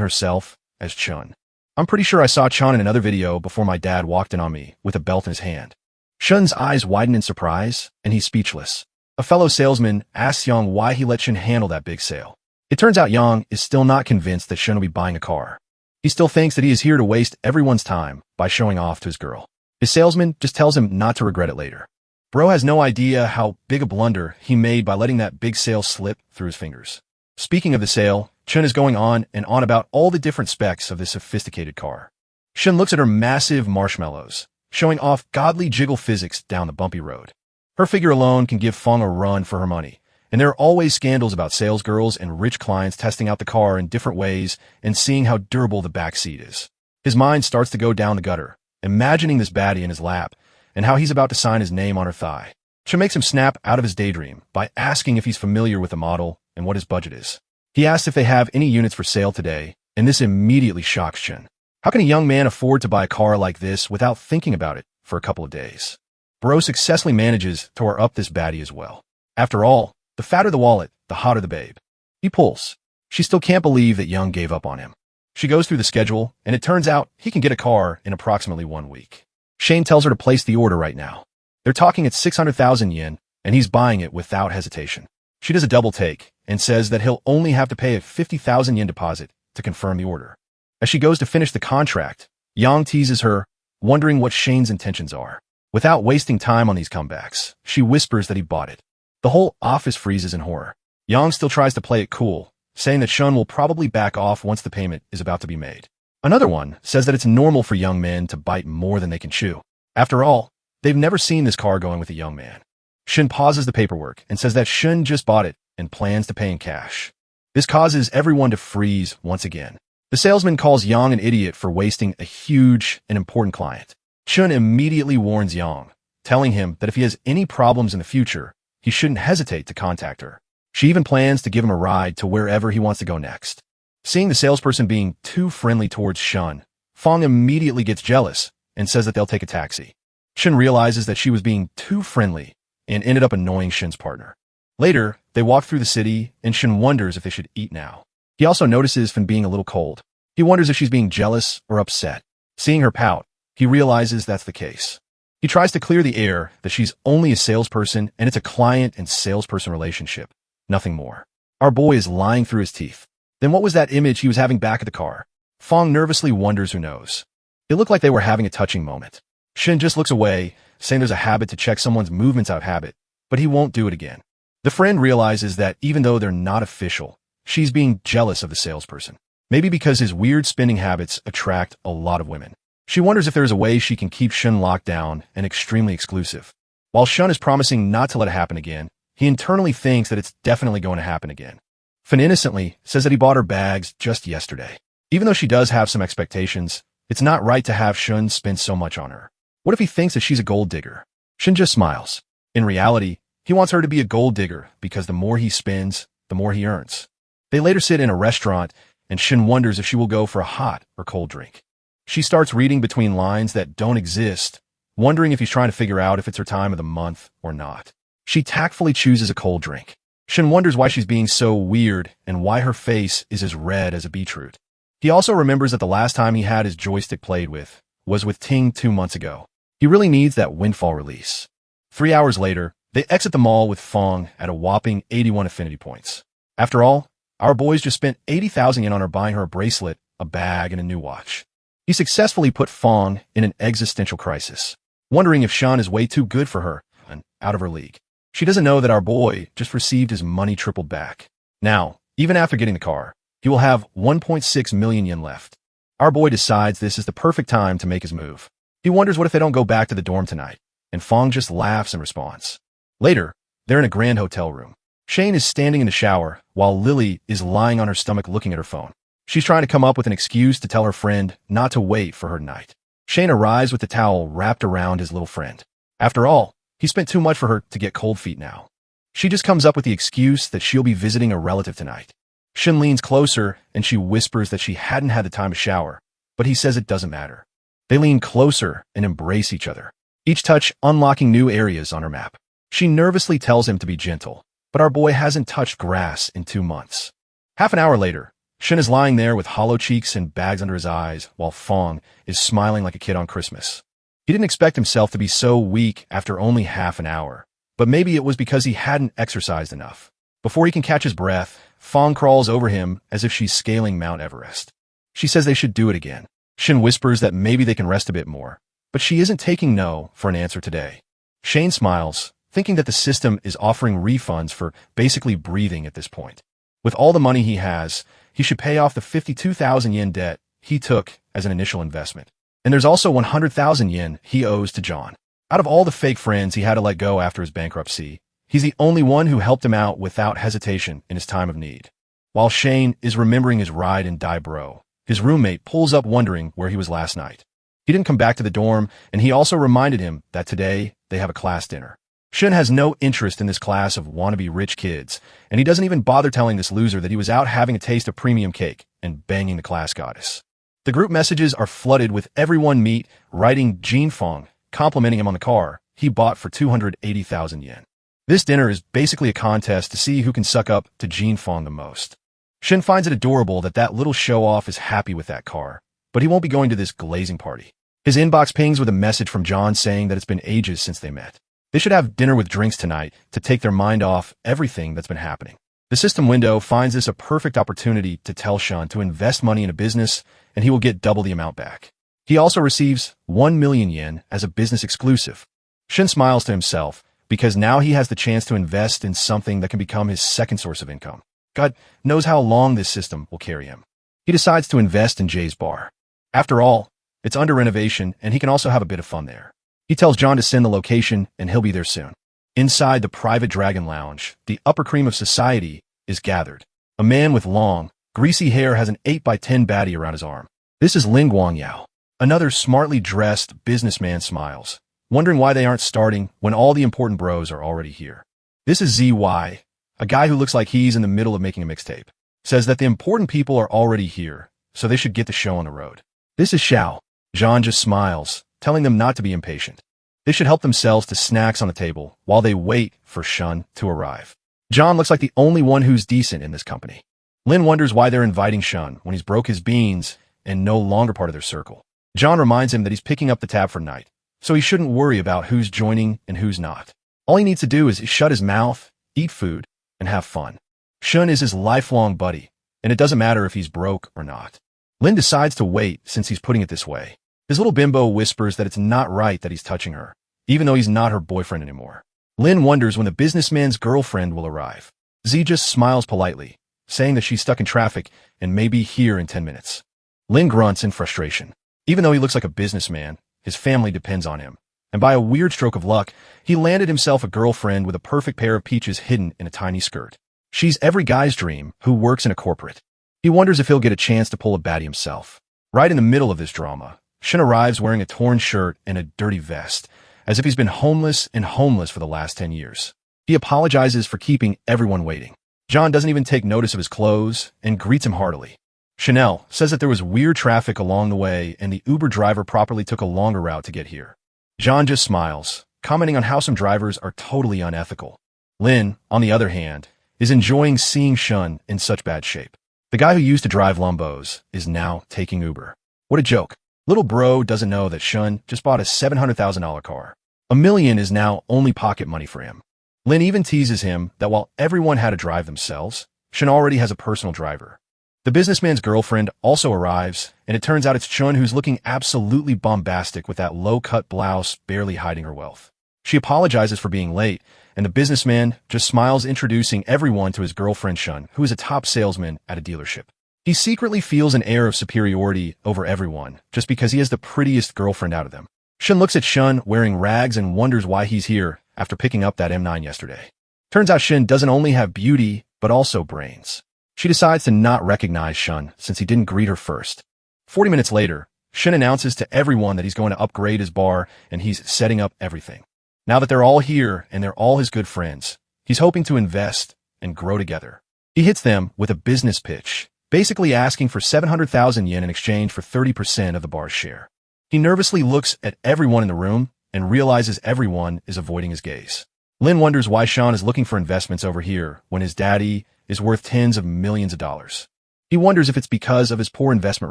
herself as Chun. I'm pretty sure I saw Chun in another video before my dad walked in on me with a belt in his hand. Chun's eyes widen in surprise, and he's speechless. A fellow salesman asks Yang why he let Chun handle that big sale. It turns out Yang is still not convinced that Chun will be buying a car. He still thinks that he is here to waste everyone's time by showing off to his girl. His salesman just tells him not to regret it later. Bro has no idea how big a blunder he made by letting that big sale slip through his fingers. Speaking of the sale, Chun is going on and on about all the different specs of this sophisticated car. Chun looks at her massive marshmallows, showing off godly jiggle physics down the bumpy road. Her figure alone can give Fong a run for her money, and there are always scandals about salesgirls and rich clients testing out the car in different ways and seeing how durable the back seat is. His mind starts to go down the gutter, imagining this baddie in his lap and how he's about to sign his name on her thigh. Chun makes him snap out of his daydream by asking if he's familiar with the model and what his budget is. He asks if they have any units for sale today, and this immediately shocks Chun. How can a young man afford to buy a car like this without thinking about it for a couple of days? Bro successfully manages to wire up this baddie as well. After all, the fatter the wallet, the hotter the babe. He pulls. She still can't believe that Young gave up on him. She goes through the schedule, and it turns out he can get a car in approximately 1 week. Shane tells her to place the order right now. They're talking at 600,000 yen, and he's buying it without hesitation. She does a double take and says that he'll only have to pay a 50,000 yen deposit to confirm the order. As she goes to finish the contract, Yang teases her, wondering what Shane's intentions are. Without wasting time on these comebacks, she whispers that he bought it. The whole office freezes in horror. Yang still tries to play it cool, saying that Shun will probably back off once the payment is about to be made. Another one says that it's normal for young men to bite more than they can chew. After all, they've never seen this car going with a young man. Shun pauses the paperwork and says that Shun just bought it and plans to pay in cash. This causes everyone to freeze once again. The salesman calls Yang an idiot for wasting a huge and important client. Shun immediately warns Yang, telling him that if he has any problems in the future, he shouldn't hesitate to contact her. She even plans to give him a ride to wherever he wants to go next. Seeing the salesperson being too friendly towards Shun, Fong immediately gets jealous and says that they'll take a taxi. Shun realizes that she was being too friendly and ended up annoying Shun's partner. Later, they walk through the city, and Shun wonders if they should eat now. He also notices Fin being a little cold. He wonders if she's being jealous or upset. Seeing her pout, he realizes that's the case. He tries to clear the air that she's only a salesperson and it's a client and salesperson relationship. Nothing more. Our boy is lying through his teeth. Then what was that image he was having back at the car? Fong nervously wonders who knows. It looked like they were having a touching moment. Shin just looks away, saying there's a habit to check someone's movements out of habit, but he won't do it again. The friend realizes that even though they're not official, she's being jealous of the salesperson. Maybe because his weird spending habits attract a lot of women. She wonders if there's a way she can keep Shun locked down and extremely exclusive. While Shun is promising not to let it happen again, he internally thinks that it's definitely going to happen again. Fin innocently says that he bought her bags just yesterday. Even though she does have some expectations, it's not right to have Shun spend so much on her. What if he thinks that she's a gold digger? Shun just smiles. In reality, he wants her to be a gold digger because the more he spends, the more he earns. They later sit in a restaurant, and Shun wonders if she will go for a hot or cold drink. She starts reading between lines that don't exist, wondering if he's trying to figure out if it's her time of the month or not. She tactfully chooses a cold drink. Shun wonders why she's being so weird and why her face is as red as a beetroot. He also remembers that the last time he had his joystick played with was with Ting 2 months ago. He really needs that windfall release. 3 hours later, they exit the mall with Fong at a whopping 81 affinity points. After all, our boys just spent 80,000 yen on her buying her a bracelet, a bag, and a new watch. He successfully put Fong in an existential crisis, wondering if Shun is way too good for her and out of her league. She doesn't know that our boy just received his money tripled back. Now, even after getting the car, he will have 1.6 million yen left. Our boy decides this is the perfect time to make his move. He wonders what if they don't go back to the dorm tonight, and Fong just laughs in response. Later, they're in a grand hotel room. Shane is standing in the shower, while Lily is lying on her stomach looking at her phone. She's trying to come up with an excuse to tell her friend not to wait for her tonight. Shane arrives with the towel wrapped around his little friend. After all, he spent too much for her to get cold feet now. She just comes up with the excuse that she'll be visiting a relative tonight. Shin leans closer and she whispers that she hadn't had the time to shower, but he says it doesn't matter. They lean closer and embrace each other. each touch unlocking new areas on her map. She nervously tells him to be gentle, but our boy hasn't touched grass in 2 months. Half an hour later, Shin is lying there with hollow cheeks and bags under his eyes, while Fong is smiling like a kid on Christmas. He didn't expect himself to be so weak after only half an hour, but maybe it was because he hadn't exercised enough. Before he can catch his breath, Fong crawls over him as if she's scaling Mount Everest. She says they should do it again. Shin whispers that maybe they can rest a bit more, but she isn't taking no for an answer today. Shane smiles, thinking that the system is offering refunds for basically breathing at this point. With all the money he has, he should pay off the 52,000 yen debt he took as an initial investment. And there's also 100,000 yen he owes to John. Out of all the fake friends he had to let go after his bankruptcy, he's the only one who helped him out without hesitation in his time of need. While Shane is remembering his ride in Daibro, his roommate pulls up wondering where he was last night. He didn't come back to the dorm, and he also reminded him that today they have a class dinner. Shin has no interest in this class of wannabe rich kids, and he doesn't even bother telling this loser that he was out having a taste of premium cake and banging the class goddess. The group messages are flooded with everyone meet writing Jean Fong, complimenting him on the car he bought for 280,000 yen. This dinner is basically a contest to see who can suck up to Jean Fong the most. Shin finds it adorable that little show-off is happy with that car, but he won't be going to this glazing party. His inbox pings with a message from John saying that it's been ages since they met. They should have dinner with drinks tonight to take their mind off everything that's been happening. The system window finds this a perfect opportunity to tell Shun to invest money in a business, and he will get double the amount back. He also receives 1 million yen as a business exclusive. Shin smiles to himself, because now he has the chance to invest in something that can become his second source of income. God knows how long this system will carry him. He decides to invest in Jay's bar. After all, it's under renovation, and he can also have a bit of fun there. He tells John to send the location, and he'll be there soon. Inside the private dragon lounge, the upper cream of society is gathered. A man with long, greasy hair has an 8x10 baddie around his arm. This is Lin Guangyao. Another smartly dressed businessman smiles, wondering why they aren't starting when all the important bros are already here. This is ZY, a guy who looks like he's in the middle of making a mixtape. Says that the important people are already here, so they should get the show on the road. This is Xiao. John just smiles, telling them not to be impatient. They should help themselves to snacks on the table while they wait for Shun to arrive. John looks like the only one who's decent in this company. Lin wonders why they're inviting Shun when he's broke his beans and no longer part of their circle. John reminds him that he's picking up the tab for night, so he shouldn't worry about who's joining and who's not. All he needs to do is shut his mouth, eat food, and have fun. Shun is his lifelong buddy, and it doesn't matter if he's broke or not. Lin decides to wait since he's putting it this way. His little bimbo whispers that it's not right that he's touching her, even though he's not her boyfriend anymore. Lin wonders when the businessman's girlfriend will arrive. Z just smiles politely, saying that she's stuck in traffic and may be here in 10 minutes. Lin grunts in frustration. Even though he looks like a businessman, his family depends on him. And by a weird stroke of luck, he landed himself a girlfriend with a perfect pair of peaches hidden in a tiny skirt. She's every guy's dream who works in a corporate. He wonders if he'll get a chance to pull a baddie himself. Right in the middle of this drama, Shin arrives wearing a torn shirt and a dirty vest, as if he's been homeless for the last 10 years. He apologizes for keeping everyone waiting. John doesn't even take notice of his clothes and greets him heartily. Chanel says that there was weird traffic along the way and the Uber driver probably took a longer route to get here. John just smiles, commenting on how some drivers are totally unethical. Lin, on the other hand, is enjoying seeing Shun in such bad shape. The guy who used to drive Lumbos is now taking Uber. What a joke. Little bro doesn't know that Shun just bought a $700,000 car. $1 million is now only pocket money for him. Lin even teases him that while everyone had to drive themselves, Shun already has a personal driver. The businessman's girlfriend also arrives, and it turns out it's Chun who's looking absolutely bombastic with that low-cut blouse barely hiding her wealth. She apologizes for being late, and the businessman just smiles, introducing everyone to his girlfriend Shun, who is a top salesman at a dealership. He secretly feels an air of superiority over everyone, just because he has the prettiest girlfriend out of them. Shun looks at Shun wearing rags and wonders why he's here after picking up that M9 yesterday. Turns out Shun doesn't only have beauty, but also brains. She decides to not recognize Shun since he didn't greet her first. 40 minutes later, Shun announces to everyone that he's going to upgrade his bar and he's setting up everything. Now that they're all here and they're all his good friends, he's hoping to invest and grow together. He hits them with a business pitch, basically asking for 700,000 yen in exchange for 30% of the bar's share. He nervously looks at everyone in the room and realizes everyone is avoiding his gaze. Lin wonders why Sean is looking for investments over here when his daddy is worth tens of millions of dollars. He wonders if it's because of his poor investment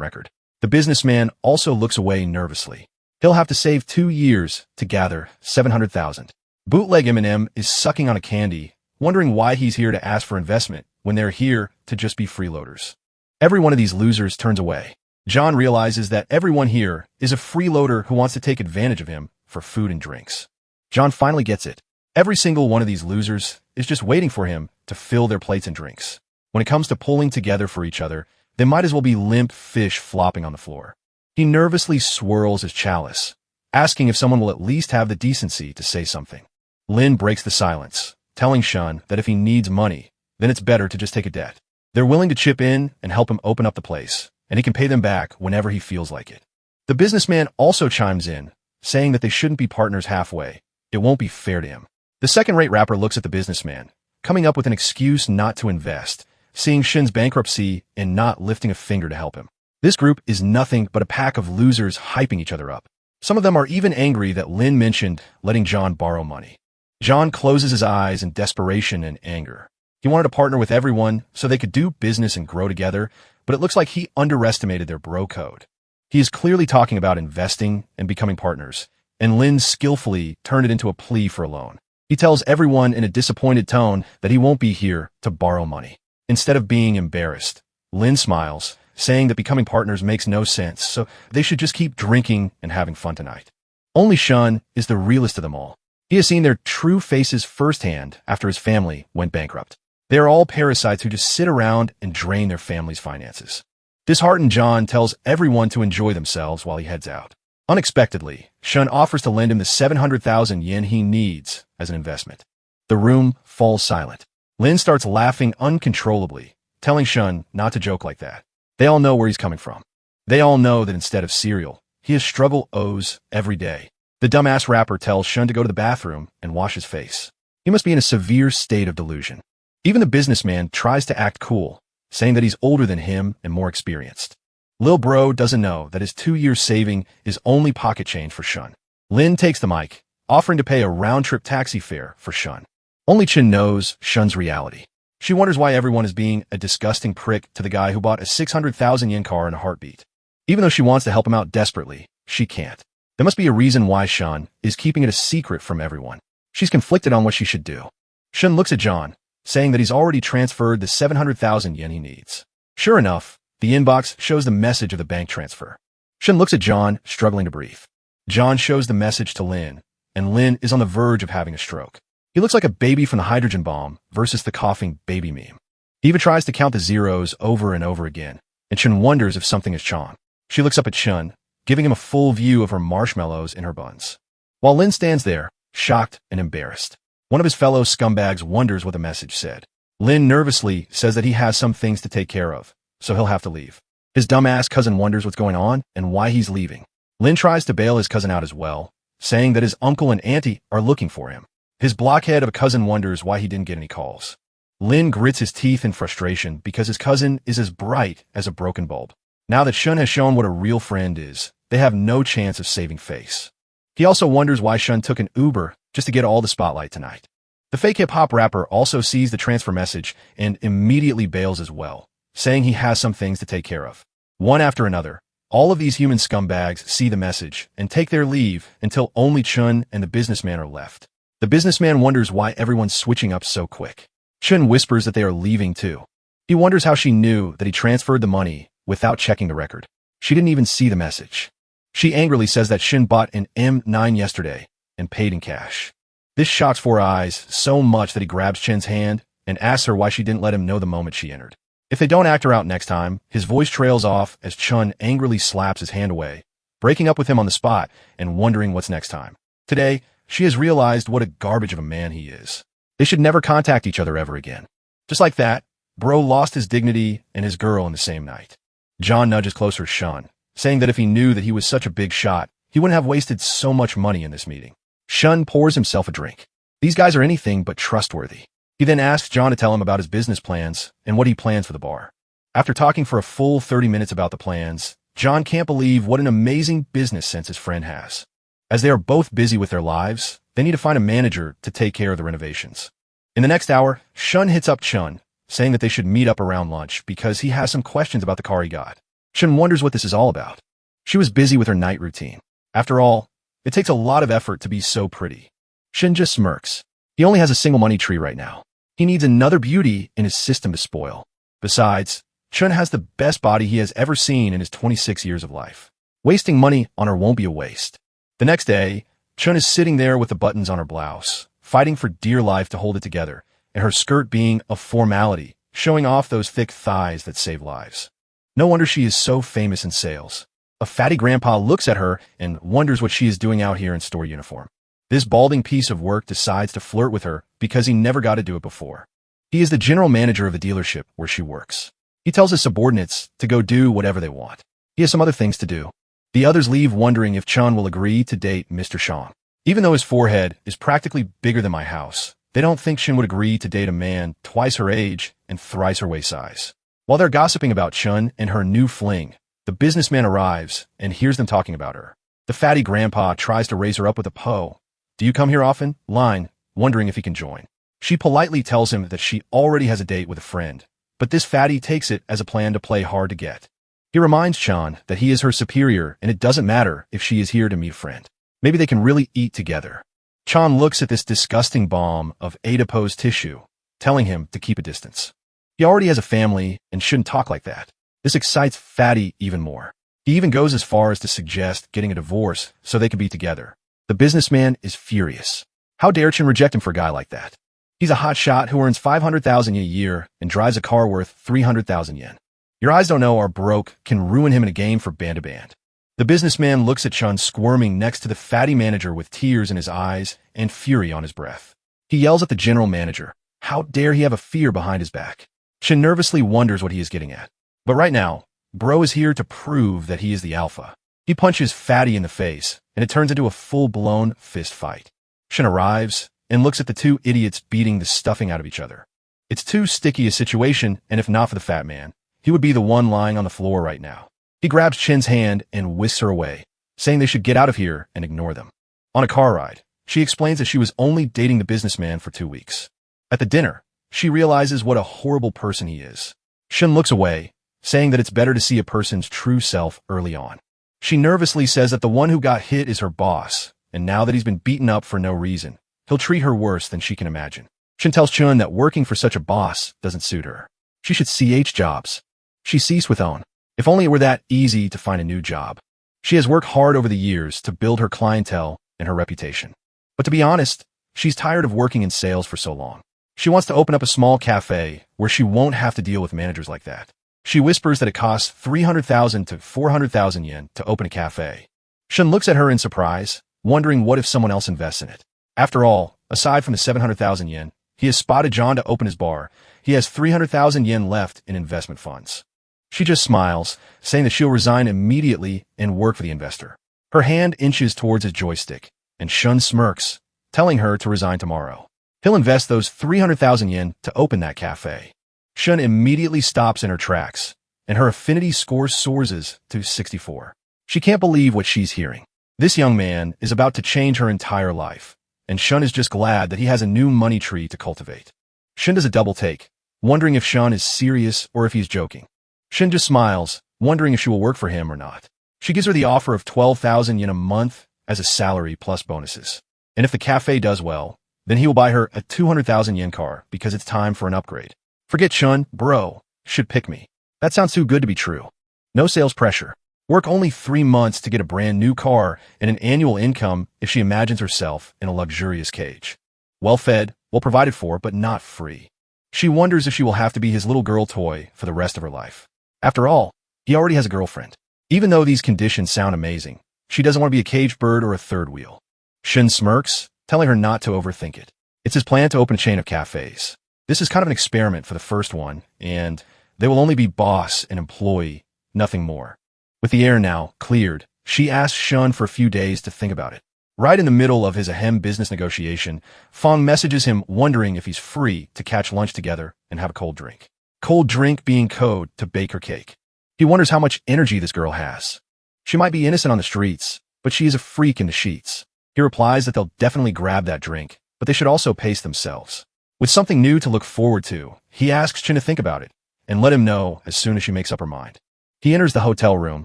record. The businessman also looks away nervously. He'll have to save 2 years to gather $700,000. Bootleg Eminem is sucking on a candy, wondering why he's here to ask for investment when they're here to just be freeloaders. Every one of these losers turns away. John realizes that everyone here is a freeloader who wants to take advantage of him for food and drinks. John finally gets it. Every single one of these losers is just waiting for him to fill their plates and drinks. When it comes to pulling together for each other, they might as well be limp fish flopping on the floor. He nervously swirls his chalice, asking if someone will at least have the decency to say something. Lin breaks the silence, telling Shun that if he needs money, then it's better to just take a debt. They're willing to chip in and help him open up the place, and he can pay them back whenever he feels like it. The businessman also chimes in, saying that they shouldn't be partners halfway. It won't be fair to him. The second-rate rapper looks at the businessman, coming up with an excuse not to invest, seeing Shin's bankruptcy and not lifting a finger to help him. This group is nothing but a pack of losers hyping each other up. Some of them are even angry that Lin mentioned letting John borrow money. John closes his eyes in desperation and anger. He wanted to partner with everyone so they could do business and grow together, but it looks like he underestimated their bro code. He is clearly talking about investing and becoming partners, and Lin skillfully turned it into a plea for a loan. He tells everyone in a disappointed tone that he won't be here to borrow money. Instead of being embarrassed, Lin smiles, saying that becoming partners makes no sense, so they should just keep drinking and having fun tonight. Only Shun is the realest of them all. He has seen their true faces firsthand after his family went bankrupt. They are all parasites who just sit around and drain their family's finances. Disheartened, John tells everyone to enjoy themselves while he heads out. Unexpectedly, Shun offers to lend him the 700,000 yen he needs as an investment. The room falls silent. Lin starts laughing uncontrollably, telling Shun not to joke like that. They all know where he's coming from. They all know that instead of cereal, he has struggle O's every day. The dumbass rapper tells Shun to go to the bathroom and wash his face. He must be in a severe state of delusion. Even the businessman tries to act cool, saying that he's older than him and more experienced. Lil Bro doesn't know that his 2 years saving is only pocket change for Shun. Lin takes the mic, offering to pay a round-trip taxi fare for Shun. Only Chin knows Shun's reality. She wonders why everyone is being a disgusting prick to the guy who bought a 600,000 yen car in a heartbeat. Even though she wants to help him out desperately, she can't. There must be a reason why Shun is keeping it a secret from everyone. She's conflicted on what she should do. Shun looks at John, saying that he's already transferred the 700,000 yen he needs. Sure enough, the inbox shows the message of the bank transfer. Shun looks at John, struggling to breathe. John shows the message to Lin, and Lin is on the verge of having a stroke. He looks like a baby from the hydrogen bomb versus the coughing baby meme. He even tries to count the zeros over and over again, and Shun wonders if something is Chon. She looks up at Shun, giving him a full view of her marshmallows in her buns. While Lin stands there, shocked and embarrassed. One of his fellow scumbags wonders what the message said. Lin nervously says that he has some things to take care of, so he'll have to leave. His dumbass cousin wonders what's going on and why he's leaving. Lin tries to bail his cousin out as well, saying that his uncle and auntie are looking for him. His blockhead of a cousin wonders why he didn't get any calls. Lin grits his teeth in frustration because his cousin is as bright as a broken bulb. Now that Shun has shown what a real friend is, they have no chance of saving face. He also wonders why Shun took an Uber just to get all the spotlight tonight. The fake hip-hop rapper also sees the transfer message and immediately bails as well, saying he has some things to take care of. One after another, all of these human scumbags see the message and take their leave until only Chun and the businessman are left. The businessman wonders why everyone's switching up so quick. Chun whispers that they are leaving too. He wonders how she knew that he transferred the money without checking the record. She didn't even see the message. She angrily says that Shin bought an M9 yesterday and paid in cash. This shocks Four Eyes so much that he grabs Chin's hand and asks her why she didn't let him know the moment she entered. If they don't act her out next time, his voice trails off as Chun angrily slaps his hand away, breaking up with him on the spot and wondering what's next time. Today, she has realized what a garbage of a man he is. They should never contact each other ever again. Just like that, Bro lost his dignity and his girl in the same night. John nudges closer to Shun, saying that if he knew that he was such a big shot, he wouldn't have wasted so much money in this meeting. Shun pours himself a drink. These guys are anything but trustworthy. He then asks John to tell him about his business plans and what he plans for the bar. After talking for a full 30 minutes about the plans, John can't believe what an amazing business sense his friend has. As they are both busy with their lives, they need to find a manager to take care of the renovations. In the next hour, Shun hits up Chun, saying that they should meet up around lunch because he has some questions about the car he got. Chun wonders what this is all about. She was busy with her night routine. After all, it takes a lot of effort to be so pretty. Shin just smirks. He only has a single money tree right now. He needs another beauty in his system to spoil. Besides, Chun has the best body he has ever seen in his 26 years of life. Wasting money on her won't be a waste. The next day, Chun is sitting there with the buttons on her blouse, fighting for dear life to hold it together, and her skirt being a formality, showing off those thick thighs that save lives. No wonder she is so famous in sales. A fatty grandpa looks at her and wonders what she is doing out here in store uniform. This balding piece of work decides to flirt with her because he never got to do it before. He is the general manager of the dealership where she works. He tells his subordinates to go do whatever they want. He has some other things to do. The others leave wondering if Chun will agree to date Mr. Shang. Even though his forehead is practically bigger than my house, they don't think Shin would agree to date a man twice her age and thrice her waist size. While they're gossiping about Chun and her new fling, the businessman arrives and hears them talking about her. The fatty grandpa tries to raise her up with a "Po, do you come here often?" line, wondering if he can join. She politely tells him that she already has a date with a friend, but this fatty takes it as a plan to play hard to get. He reminds Chan that he is her superior and it doesn't matter if she is here to meet a friend. Maybe they can really eat together. Chan looks at this disgusting bomb of adipose tissue, telling him to keep a distance. He already has a family and shouldn't talk like that. This excites Fatty even more. He even goes as far as to suggest getting a divorce so they can be together. The businessman is furious. How dare Chin reject him for a guy like that? He's a hot shot who earns 500,000 yen a year and drives a car worth 300,000 yen. Your eyes don't know our broke can ruin him in a game for band-to-band. The businessman looks at Chun squirming next to the fatty manager with tears in his eyes and fury on his breath. He yells at the general manager. How dare he have a fear behind his back? Chun nervously wonders what he is getting at. But right now, Bro is here to prove that he is the alpha. He punches Fatty in the face, and it turns into a full-blown fist fight. Chun arrives and looks at the two idiots beating the stuffing out of each other. It's too sticky a situation, and if not for the fat man, he would be the one lying on the floor right now. He grabs Chin's hand and whisks her away, saying they should get out of here and ignore them. On a car ride, she explains that she was only dating the businessman for 2 weeks. At the dinner, she realizes what a horrible person he is. Shin looks away, saying that it's better to see a person's true self early on. She nervously says that the one who got hit is her boss, and now that he's been beaten up for no reason, he'll treat her worse than she can imagine. Shin tells Chun that working for such a boss doesn't suit her. She should CH jobs. She ceased with own. If only it were that easy to find a new job. She has worked hard over the years to build her clientele and her reputation. But to be honest, she's tired of working in sales for so long. She wants to open up a small cafe where she won't have to deal with managers like that. She whispers that it costs 300,000 to 400,000 yen to open a cafe. Shun looks at her in surprise, wondering what if someone else invests in it. After all, aside from the 700,000 yen, he has spotted John to open his bar. He has 300,000 yen left in investment funds. She just smiles, saying that she'll resign immediately and work for the investor. Her hand inches towards his joystick, and Shun smirks, telling her to resign tomorrow. He'll invest those 300,000 yen to open that cafe. Shun immediately stops in her tracks, and her affinity score soars to 64. She can't believe what she's hearing. This young man is about to change her entire life, and Shun is just glad that he has a new money tree to cultivate. Shun does a double take, wondering if Shun is serious or if he's joking. Shin just smiles, wondering if she will work for him or not. She gives her the offer of 12,000 yen a month as a salary plus bonuses. And if the cafe does well, then he will buy her a 200,000 yen car because it's time for an upgrade. Forget Shun, Bro should pick me. That sounds too good to be true. No sales pressure. Work only 3 months to get a brand new car and an annual income if she imagines herself in a luxurious cage. Well fed, well provided for, but not free. She wonders if she will have to be his little girl toy for the rest of her life. After all, he already has a girlfriend. Even though these conditions sound amazing, she doesn't want to be a caged bird or a third wheel. Shin smirks, telling her not to overthink it. It's his plan to open a chain of cafes. This is kind of an experiment for the first one, and they will only be boss and employee, nothing more. With the air now cleared, she asks Shun for a few days to think about it. Right in the middle of his ahem business negotiation, Fong messages him wondering if he's free to catch lunch together and have a cold drink. Cold drink being code to bake her cake. He wonders how much energy this girl has. She might be innocent on the streets, but she is a freak in the sheets. He replies that they'll definitely grab that drink, but they should also pace themselves. With something new to look forward to, he asks Chin to think about it, and let him know as soon as she makes up her mind. He enters the hotel room,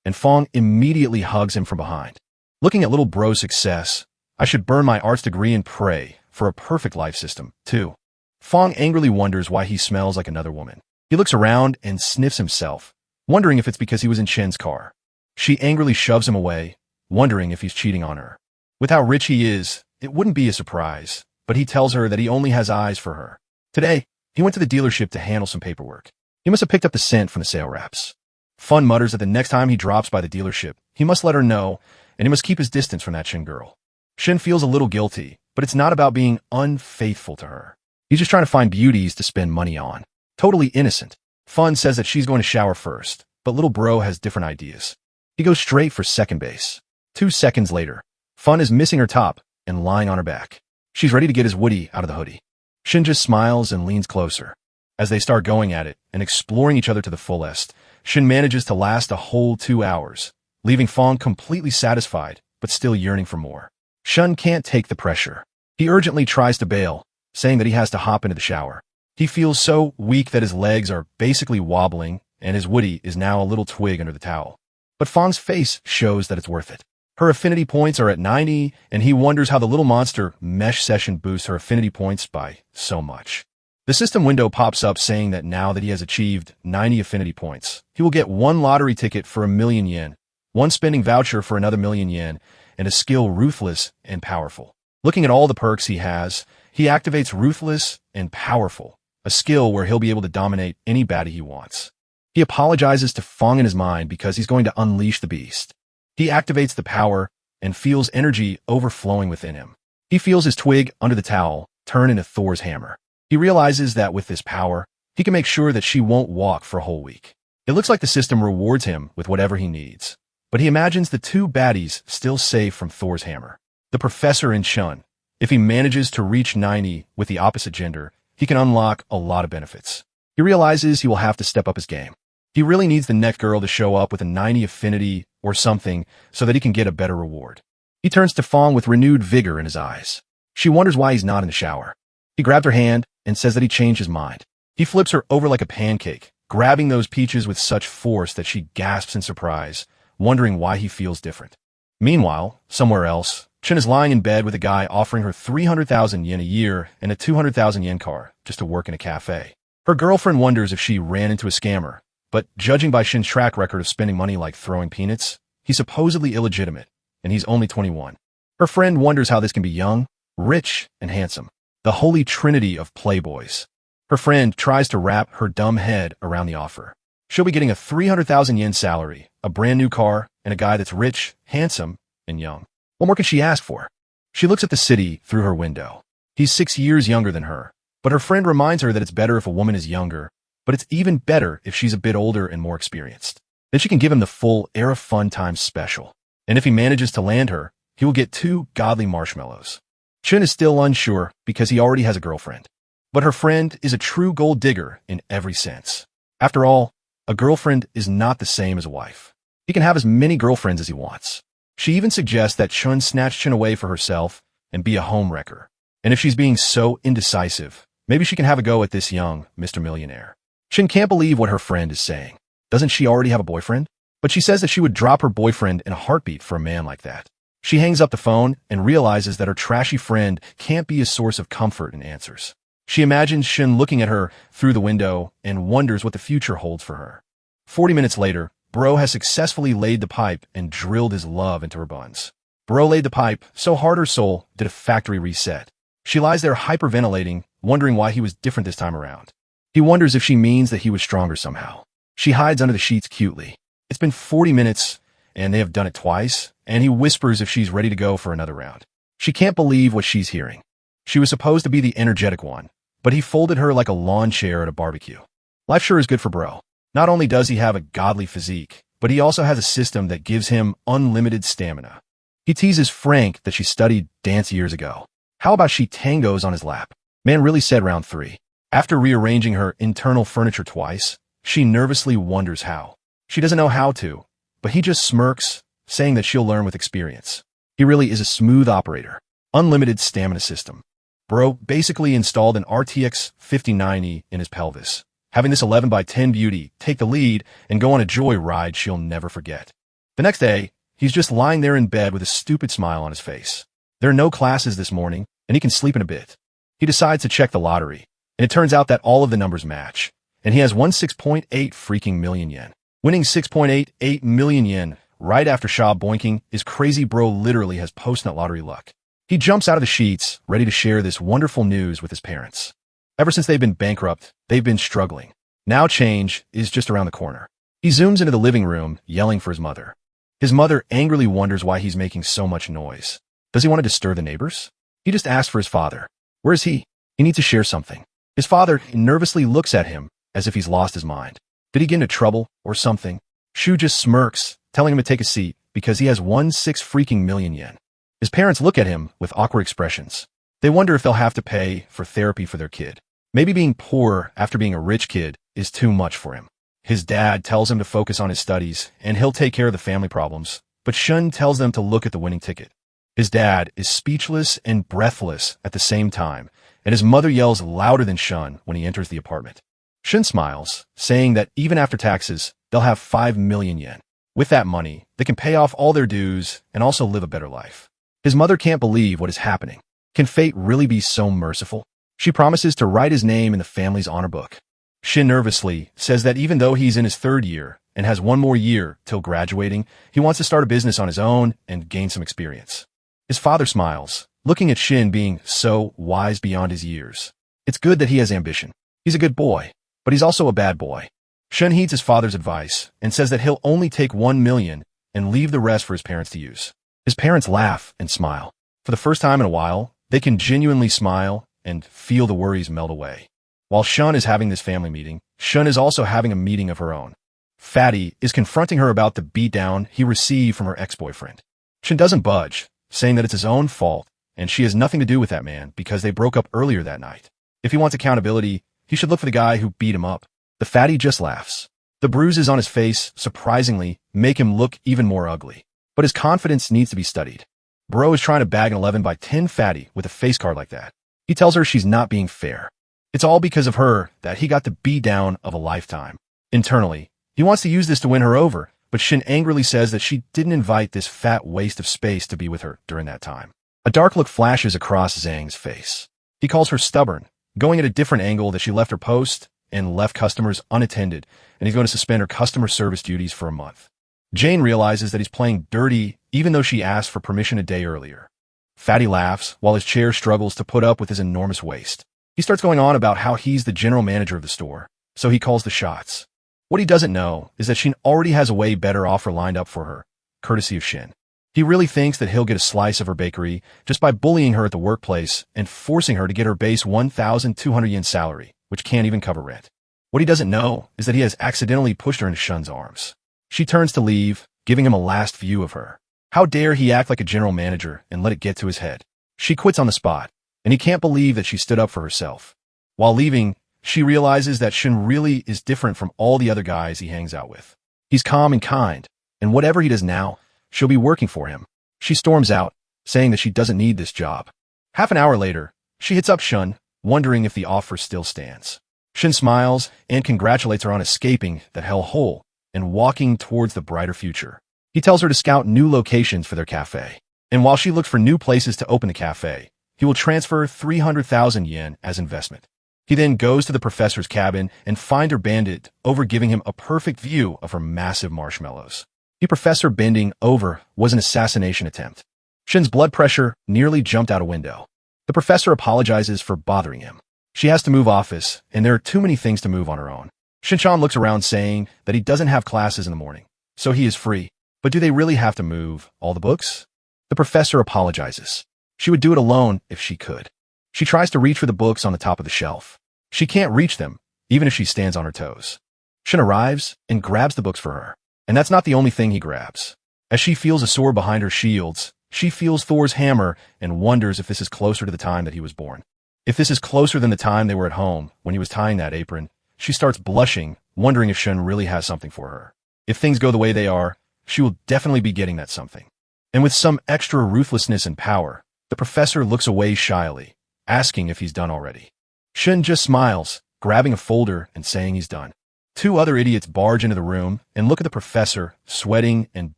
and Fong immediately hugs him from behind. Looking at little bro's success, I should burn my arts degree and pray for a perfect life system, too. Fong angrily wonders why he smells like another woman. He looks around and sniffs himself, wondering if it's because he was in Chin's car. She angrily shoves him away, wondering if he's cheating on her. With how rich he is, it wouldn't be a surprise, but he tells her that he only has eyes for her. Today, he went to the dealership to handle some paperwork. He must have picked up the scent from the sale wraps. Fun mutters that the next time he drops by the dealership, he must let her know, and he must keep his distance from that Shin girl. Shin feels a little guilty, but it's not about being unfaithful to her. He's just trying to find beauties to spend money on. Totally innocent. Fun says that she's going to shower first, but little bro has different ideas. He goes straight for second base. 2 seconds later, Fun is missing her top and lying on her back. She's ready to get his Woody out of the hoodie. Shin just smiles and leans closer. As they start going at it and exploring each other to the fullest, Shin manages to last a whole 2 hours, leaving Fong completely satisfied, but still yearning for more. Shun can't take the pressure. He urgently tries to bail, saying that he has to hop into the shower. He feels so weak that his legs are basically wobbling, and his Woody is now a little twig under the towel. But Fong's face shows that it's worth it. Her affinity points are at 90, and he wonders how the little monster mesh session boosts her affinity points by so much. The system window pops up saying that now that he has achieved 90 affinity points, he will get 1 lottery ticket for 1,000,000 yen, 1 spending voucher for another 1,000,000 yen, and a skill Ruthless and Powerful. Looking at all the perks he has, he activates Ruthless and Powerful, a skill where he'll be able to dominate any baddie he wants. He apologizes to Fong in his mind because he's going to unleash the beast. He activates the power and feels energy overflowing within him. He feels his twig under the towel turn into Thor's hammer. He realizes that with this power, he can make sure that she won't walk for a whole week. It looks like the system rewards him with whatever he needs, but he imagines the 2 baddies still safe from Thor's hammer. The professor and Shun. If he manages to reach 90 with the opposite gender, he can unlock a lot of benefits. He realizes he will have to step up his game. He really needs the next girl to show up with a 90 affinity or something so that he can get a better reward. He turns to Fong with renewed vigor in his eyes. She wonders why he's not in the shower. He grabs her hand and says that he changed his mind. He flips her over like a pancake, grabbing those peaches with such force that she gasps in surprise, wondering why he feels different. Meanwhile, somewhere else, Chin is lying in bed with a guy offering her 300,000 yen a year and a 200,000 yen car just to work in a cafe. Her girlfriend wonders if she ran into a scammer, but judging by Shin's track record of spending money like throwing peanuts, he's supposedly illegitimate, and he's only 21. Her friend wonders how this can be young, rich, and handsome. The holy trinity of playboys. Her friend tries to wrap her dumb head around the offer. She'll be getting a 300,000 yen salary, a brand new car, and a guy that's rich, handsome, and young. What more can she ask for? She looks at the city through her window. He's 6 years younger than her, but her friend reminds her that it's better if a woman is younger, but it's even better if she's a bit older and more experienced. Then she can give him the full Era Fun Times special. And if he manages to land her, he will get 2 godly marshmallows. Chin is still unsure because he already has a girlfriend. But her friend is a true gold digger in every sense. After all, a girlfriend is not the same as a wife. He can have as many girlfriends as he wants. She even suggests that Chun snatch Chin away for herself and be a homewrecker. And if she's being so indecisive, maybe she can have a go at this young Mr. Millionaire. Chin can't believe what her friend is saying. Doesn't she already have a boyfriend? But she says that she would drop her boyfriend in a heartbeat for a man like that. She hangs up the phone and realizes that her trashy friend can't be a source of comfort and answers. She imagines Shin looking at her through the window and wonders what the future holds for her. 40 minutes later, Bro has successfully laid the pipe and drilled his love into her buns. Bro laid the pipe so hard her soul did a factory reset. She lies there hyperventilating, wondering why he was different this time around. He wonders if she means that he was stronger somehow. She hides under the sheets cutely. It's been 40 minutes, and they have done it twice, and he whispers if she's ready to go for another round. She can't believe what she's hearing. She was supposed to be the energetic one, but he folded her like a lawn chair at a barbecue. Life sure is good for Bro. Not only does he have a godly physique, but he also has a system that gives him unlimited stamina. He teases Frank that she studied dance years ago. How about she tangos on his lap? Man really said round 3. After rearranging her internal furniture twice, she nervously wonders how. She doesn't know how to, but he just smirks, saying that she'll learn with experience. He really is a smooth operator. Unlimited stamina system. Bro basically installed an RTX 5090 in his pelvis, having this 11 by 10 beauty take the lead and go on a joy ride she'll never forget. The next day, he's just lying there in bed with a stupid smile on his face. There are no classes this morning, and he can sleep in a bit. He decides to check the lottery, and it turns out that all of the numbers match, and he has won 6.8 freaking million yen. Winning 6.88 million yen right after Shaw boinking is crazy. Bro literally has post-nut lottery luck. He jumps out of the sheets, ready to share this wonderful news with his parents. Ever since they've been bankrupt, they've been struggling. Now change is just around the corner. He zooms into the living room, yelling for his mother. His mother angrily wonders why he's making so much noise. Does he want to disturb the neighbors? He just asks for his father. Where is he? He needs to share something. His father nervously looks at him as if he's lost his mind. Did he get into trouble or something? Shu just smirks, telling him to take a seat because he has won 6 freaking million yen. His parents look at him with awkward expressions. They wonder if they'll have to pay for therapy for their kid. Maybe being poor after being a rich kid is too much for him. His dad tells him to focus on his studies, and he'll take care of the family problems, but Shun tells them to look at the winning ticket. His dad is speechless and breathless at the same time, and his mother yells louder than Shun when he enters the apartment. Shun smiles, saying that even after taxes, they'll have 5 million yen. With that money, they can pay off all their dues and also live a better life. His mother can't believe what is happening. Can fate really be so merciful? She promises to write his name in the family's honor book. Shin nervously says that even though he's in his 3rd year and has 1 more year till graduating, he wants to start a business on his own and gain some experience. His father smiles, looking at Shin being so wise beyond his years. It's good that he has ambition. He's a good boy, but he's also a bad boy. Shin heeds his father's advice and says that he'll only take 1 million and leave the rest for his parents to use. His parents laugh and smile. For the first time in a while, they can genuinely smile and feel the worries melt away. While Shun is having this family meeting, Shun is also having a meeting of her own. Fatty is confronting her about the beatdown he received from her ex-boyfriend. Shun doesn't budge, saying that it's his own fault, and she has nothing to do with that man because they broke up earlier that night. If he wants accountability, he should look for the guy who beat him up. The fatty just laughs. The bruises on his face, surprisingly, make him look even more ugly. But his confidence needs to be studied. Bro is trying to bag an 11 by 10 fatty with a face card like that. He tells her she's not being fair. It's all because of her that he got the beatdown of a lifetime. Internally, he wants to use this to win her over, but Shin angrily says that she didn't invite this fat waste of space to be with her during that time. A dark look flashes across Zhang's face. He calls her stubborn, going at a different angle that she left her post and left customers unattended, and he's going to suspend her customer service duties for a month. Jane realizes that he's playing dirty even though she asked for permission a day earlier. Fatty laughs while his chair struggles to put up with his enormous waist. He starts going on about how he's the general manager of the store, so he calls the shots. What he doesn't know is that Shin already has a way better offer lined up for her, courtesy of Shin. He really thinks that he'll get a slice of her bakery just by bullying her at the workplace and forcing her to get her base 1,200 yen salary, which can't even cover rent. What he doesn't know is that he has accidentally pushed her into Shun's arms. She turns to leave, giving him a last view of her. How dare he act like a general manager and let it get to his head? She quits on the spot, and he can't believe that she stood up for herself. While leaving, she realizes that Shun really is different from all the other guys he hangs out with. He's calm and kind, and whatever he does now, she'll be working for him. She storms out, saying that she doesn't need this job. Half an hour later, she hits up Shun, wondering if the offer still stands. Shun smiles and congratulates her on escaping that hellhole and walking towards the brighter future. He tells her to scout new locations for their cafe, and while she looks for new places to open the cafe, he will transfer 300,000 yen as investment. He then goes to the professor's cabin and finds her bandit over, giving him a perfect view of her massive marshmallows. The professor bending over was an assassination attempt. Shin's blood pressure nearly jumped out a window. The professor apologizes for bothering him. She has to move office, and there are too many things to move on her own. Shinchan looks around saying that he doesn't have classes in the morning, so he is free. But do they really have to move all the books? The professor apologizes. She would do it alone if she could. She tries to reach for the books on the top of the shelf. She can't reach them, even if she stands on her toes. Shin arrives and grabs the books for her. And that's not the only thing he grabs. As she feels a sword behind her shields, she feels Thor's hammer and wonders if this is closer to the time that he was born. If this is closer than the time they were at home when he was tying that apron, she starts blushing, wondering if Shun really has something for her. If things go the way they are, she will definitely be getting that something. And with some extra ruthlessness and power, the professor looks away shyly, asking if he's done already. Shun just smiles, grabbing a folder and saying he's done. Two other idiots barge into the room and look at the professor, sweating and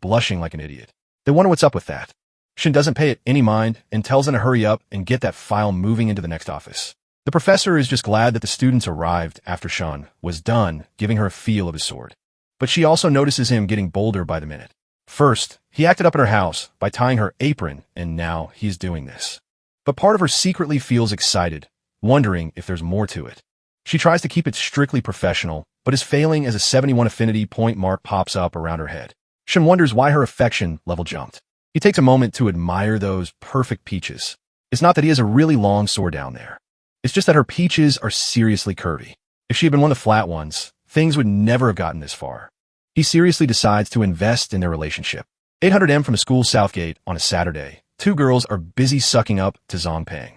blushing like an idiot. They wonder what's up with that. Shun doesn't pay it any mind and tells them to hurry up and get that file moving into the next office. The professor is just glad that the students arrived after Shun was done giving her a feel of his sword. But she also notices him getting bolder by the minute. First, he acted up at her house by tying her apron, and now he's doing this. But part of her secretly feels excited, wondering if there's more to it. She tries to keep it strictly professional, but is failing as a 71 affinity point mark pops up around her head. Shun wonders why her affection level jumped. He takes a moment to admire those perfect peaches. It's not that he has a really long sword down there. It's just that her peaches are seriously curvy. If she had been one of the flat ones, things would never have gotten this far. He seriously decides to invest in their relationship. 800M from the school Southgate on a Saturday. Two girls are busy sucking up to Zongpang.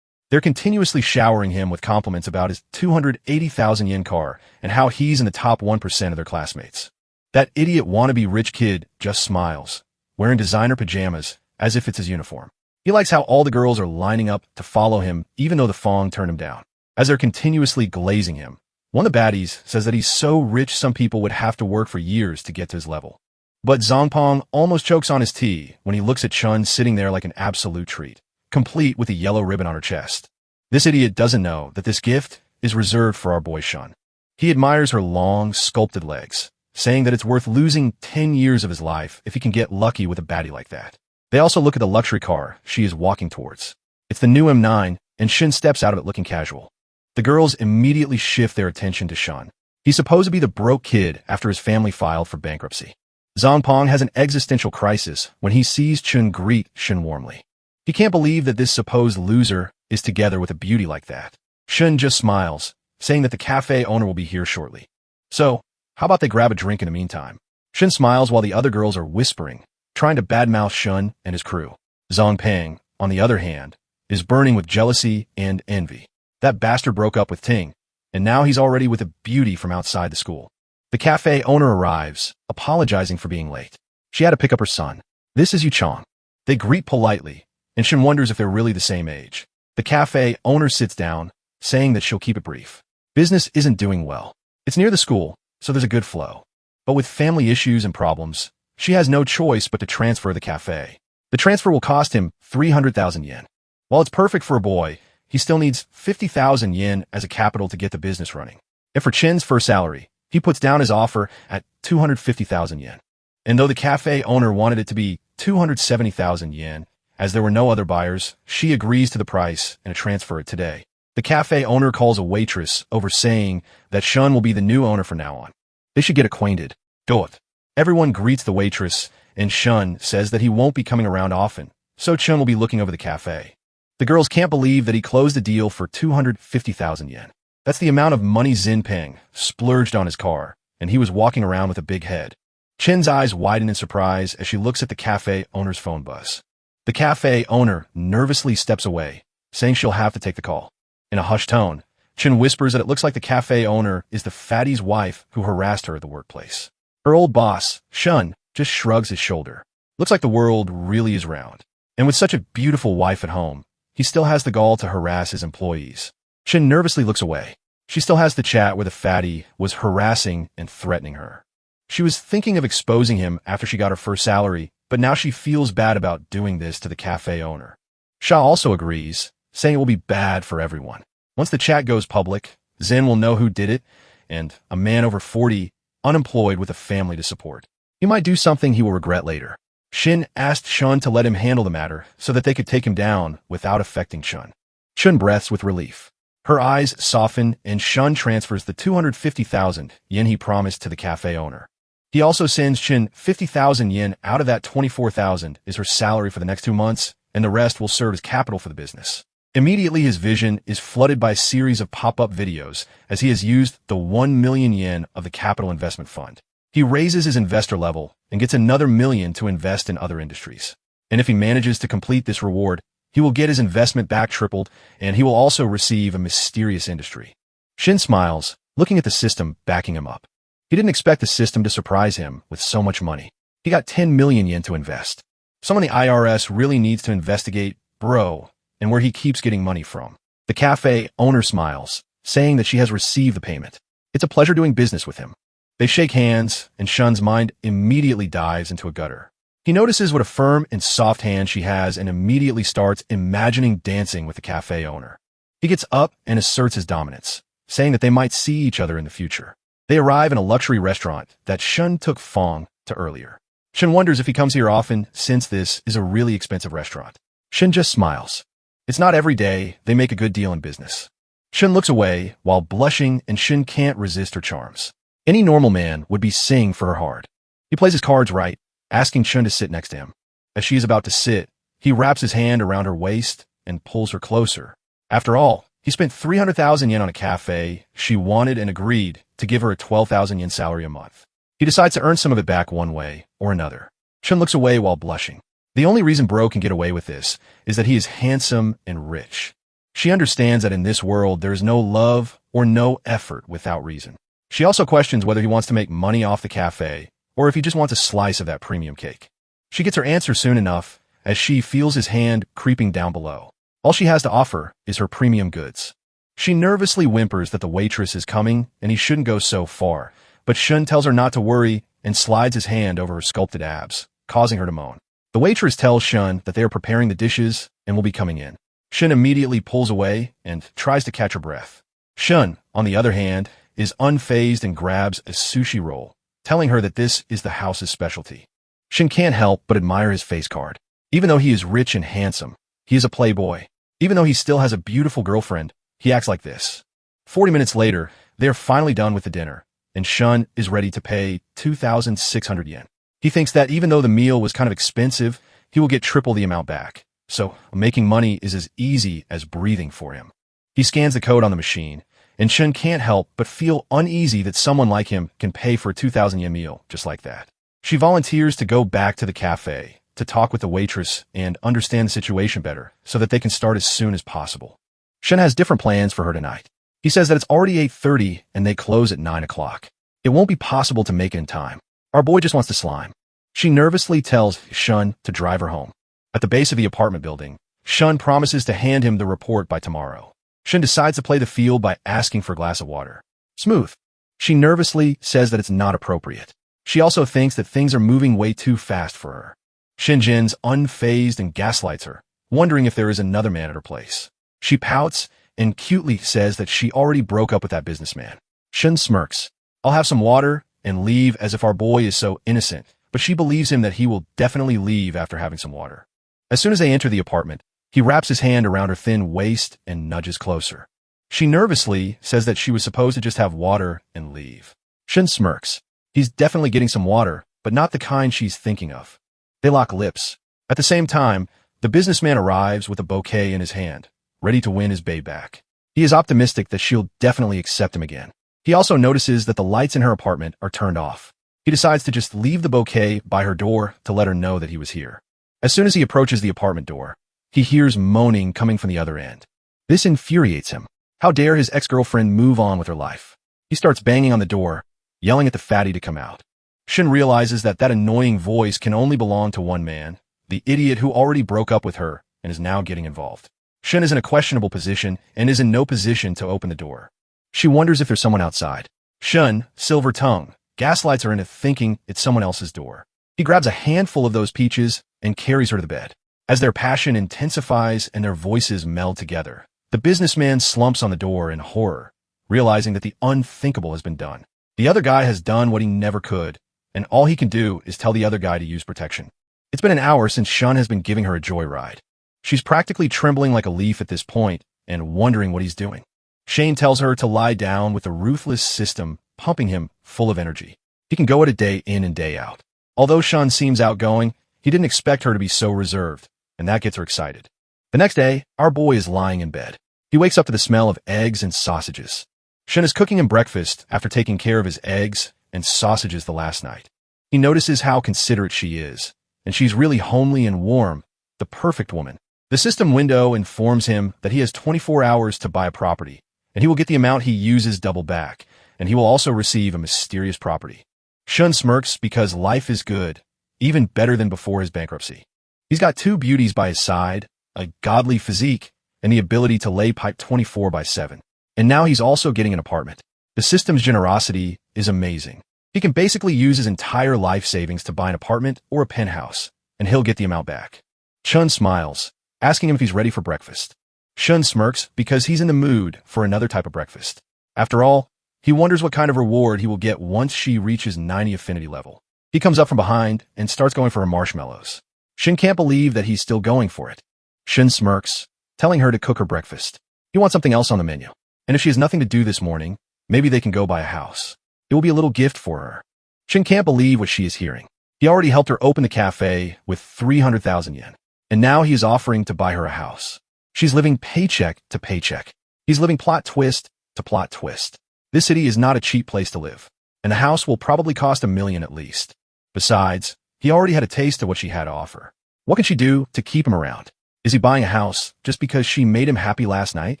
They're continuously showering him with compliments about his 280,000 yen car and how he's in the top 1% of their classmates. That idiot wannabe rich kid just smiles, wearing designer pajamas as if it's his uniform. He likes how all the girls are lining up to follow him even though the Fong turned him down. As they're continuously glazing him, one of the baddies says that he's so rich some people would have to work for years to get to his level. But Zongpang almost chokes on his tea when he looks at Chun sitting there like an absolute treat, complete with a yellow ribbon on her chest. This idiot doesn't know that this gift is reserved for our boy Shun. He admires her long, sculpted legs, saying that it's worth losing 10 years of his life if he can get lucky with a baddie like that. They also look at the luxury car she is walking towards. It's the new M9, and Shun steps out of it looking casual. The girls immediately shift their attention to Shun. He's supposed to be the broke kid after his family filed for bankruptcy. Zongpang has an existential crisis when he sees Chun greet Shun warmly. He can't believe that this supposed loser is together with a beauty like that. Shun just smiles, saying that the cafe owner will be here shortly. So, how about they grab a drink in the meantime? Shun smiles while the other girls are whispering, trying to badmouth Shun and his crew. Zongpang, on the other hand, is burning with jealousy and envy. That bastard broke up with Ting, and now he's already with a beauty from outside the school. The cafe owner arrives, apologizing for being late. She had to pick up her son. This is Yu Chong. They greet politely, and Shun wonders if they're really the same age. The cafe owner sits down, saying that she'll keep it brief. Business isn't doing well. It's near the school, so there's a good flow. But with family issues and problems, she has no choice but to transfer the cafe. The transfer will cost him 300,000 yen. While it's perfect for a boy, he still needs 50,000 yen as a capital to get the business running. And for Chin's first salary, he puts down his offer at 250,000 yen. And though the cafe owner wanted it to be 270,000 yen, as there were no other buyers, she agrees to the price and to transfer it today. The cafe owner calls a waitress over saying that Shun will be the new owner from now on. They should get acquainted. Do it. Everyone greets the waitress, and Shun says that he won't be coming around often, so Chun will be looking over the cafe. The girls can't believe that he closed a deal for 250,000 yen. That's the amount of money Zinpeng splurged on his car, and he was walking around with a big head. Chin's eyes widen in surprise as she looks at the cafe owner's phone buzz. The cafe owner nervously steps away, saying she'll have to take the call. In a hushed tone, Chin whispers that it looks like the cafe owner is the fatty's wife who harassed her at the workplace. Her old boss, Shun, just shrugs his shoulder. Looks like the world really is round. And with such a beautiful wife at home, he still has the gall to harass his employees. Chin nervously looks away. She still has the chat where the fatty was harassing and threatening her. She was thinking of exposing him after she got her first salary, but now she feels bad about doing this to the cafe owner. Sha also agrees, saying it will be bad for everyone. Once the chat goes public, Zen will know who did it, and a man over 40, unemployed with a family to support. He might do something he will regret later. Shin asked Shun to let him handle the matter so that they could take him down without affecting Shun. Shun breaths with relief. Her eyes soften, and Shun transfers the 250,000 yen he promised to the cafe owner. He also sends Shin 50,000 yen out of that 24,000 is her salary for the next 2 months, and the rest will serve as capital for the business. Immediately his vision is flooded by a series of pop-up videos as he has used the 1 million yen of the capital investment fund. He raises his investor level and gets another million to invest in other industries. And if he manages to complete this reward, he will get his investment back tripled, and he will also receive a mysterious industry. Shin smiles, looking at the system backing him up. He didn't expect the system to surprise him with so much money. He got 10 million yen to invest. Someone the IRS really needs to investigate, bro, and where he keeps getting money from. The cafe owner smiles, saying that she has received the payment. It's a pleasure doing business with him. They shake hands, and Shun's mind immediately dives into a gutter. He notices what a firm and soft hand she has and immediately starts imagining dancing with the cafe owner. He gets up and asserts his dominance, saying that they might see each other in the future. They arrive in a luxury restaurant that Shun took Fong to earlier. Shun wonders if he comes here often since this is a really expensive restaurant. Shun just smiles. It's not every day they make a good deal in business. Shun looks away while blushing, and Shun can't resist her charms. Any normal man would be singing for her hard. He plays his cards right, asking Shun to sit next to him. As she is about to sit, he wraps his hand around her waist and pulls her closer. After all, he spent 300,000 yen on a cafe she wanted and agreed to give her a 12,000 yen salary a month. He decides to earn some of it back one way or another. Shun looks away while blushing. The only reason Bro can get away with this is that he is handsome and rich. She understands that in this world there is no love or no effort without reason. She also questions whether he wants to make money off the cafe or if he just wants a slice of that premium cake. She gets her answer soon enough as she feels his hand creeping down below. All she has to offer is her premium goods. She nervously whimpers that the waitress is coming and he shouldn't go so far, but Shun tells her not to worry and slides his hand over her sculpted abs, causing her to moan. The waitress tells Shun that they are preparing the dishes and will be coming in. Shun immediately pulls away and tries to catch her breath. Shun, on the other hand, is unfazed and grabs a sushi roll, telling her that this is the house's specialty. Shun can't help but admire his face card. Even though he is rich and handsome, he is a playboy. Even though he still has a beautiful girlfriend, he acts like this. 40 minutes later, they are finally done with the dinner, and Shun is ready to pay 2,600 yen. He thinks that even though the meal was kind of expensive, he will get triple the amount back. So making money is as easy as breathing for him. He scans the code on the machine, and Shun can't help but feel uneasy that someone like him can pay for a 2,000 yen meal just like that. She volunteers to go back to the cafe to talk with the waitress and understand the situation better so that they can start as soon as possible. Shun has different plans for her tonight. He says that it's already 8:30 and they close at 9 o'clock. It won't be possible to make it in time. Our boy just wants to slime. She nervously tells Shun to drive her home. At the base of the apartment building, Shun promises to hand him the report by tomorrow. Shun decides to play the field by asking for a glass of water. Smooth. She nervously says that it's not appropriate. She also thinks that things are moving way too fast for her. Shinjin's unfazed and gaslights her, wondering if there is another man at her place. She pouts and cutely says that she already broke up with that businessman. Shun smirks. I'll have some water and leave as if our boy is so innocent, but she believes him that he will definitely leave after having some water. As soon as they enter the apartment, he wraps his hand around her thin waist and nudges closer. She nervously says that she was supposed to just have water and leave. Shun smirks. He's definitely getting some water, but not the kind she's thinking of. They lock lips. At the same time, the businessman arrives with a bouquet in his hand, ready to win his bae back. He is optimistic that she'll definitely accept him again. He also notices that the lights in her apartment are turned off. He decides to just leave the bouquet by her door to let her know that he was here. As soon as he approaches the apartment door, he hears moaning coming from the other end. This infuriates him. How dare his ex-girlfriend move on with her life? He starts banging on the door, yelling at the fatty to come out. Shun realizes that that annoying voice can only belong to one man, the idiot who already broke up with her and is now getting involved. Shun is in a questionable position and is in no position to open the door. She wonders if there's someone outside. Shun, silver tongue, gaslights her into thinking it's someone else's door. He grabs a handful of those peaches and carries her to the bed. As their passion intensifies and their voices meld together, the businessman slumps on the door in horror, realizing that the unthinkable has been done. The other guy has done what he never could, and all he can do is tell the other guy to use protection. It's been an hour since Shun has been giving her a joyride. She's practically trembling like a leaf at this point and wondering what he's doing. Shane tells her to lie down with a ruthless system pumping him full of energy. He can go at it day in and day out. Although Shun seems outgoing, he didn't expect her to be so reserved, and that gets her excited. The next day, our boy is lying in bed. He wakes up to the smell of eggs and sausages. Shun is cooking him breakfast after taking care of his eggs and sausages the last night. He notices how considerate she is, and she's really homely and warm, the perfect woman. The system window informs him that he has 24 hours to buy a property, and he will get the amount he uses double back, and he will also receive a mysterious property. Shun smirks because life is good, even better than before his bankruptcy. He's got two beauties by his side, a godly physique, and the ability to lay pipe 24/7. And now he's also getting an apartment. The system's generosity is amazing. He can basically use his entire life savings to buy an apartment or a penthouse, and he'll get the amount back. Chun smiles, asking him if he's ready for breakfast. Shun smirks because he's in the mood for another type of breakfast. After all, he wonders what kind of reward he will get once she reaches 90 affinity level. He comes up from behind and starts going for her marshmallows. Shin can't believe that he's still going for it. Shin smirks, telling her to cook her breakfast. He wants something else on the menu. And if she has nothing to do this morning, maybe they can go buy a house. It will be a little gift for her. Shin can't believe what she is hearing. He already helped her open the cafe with 300,000 yen. And now he is offering to buy her a house. She's living paycheck to paycheck. He's living plot twist to plot twist. This city is not a cheap place to live. And the house will probably cost $1 million at least. Besides, he already had a taste of what she had to offer. What can she do to keep him around? Is he buying a house just because she made him happy last night?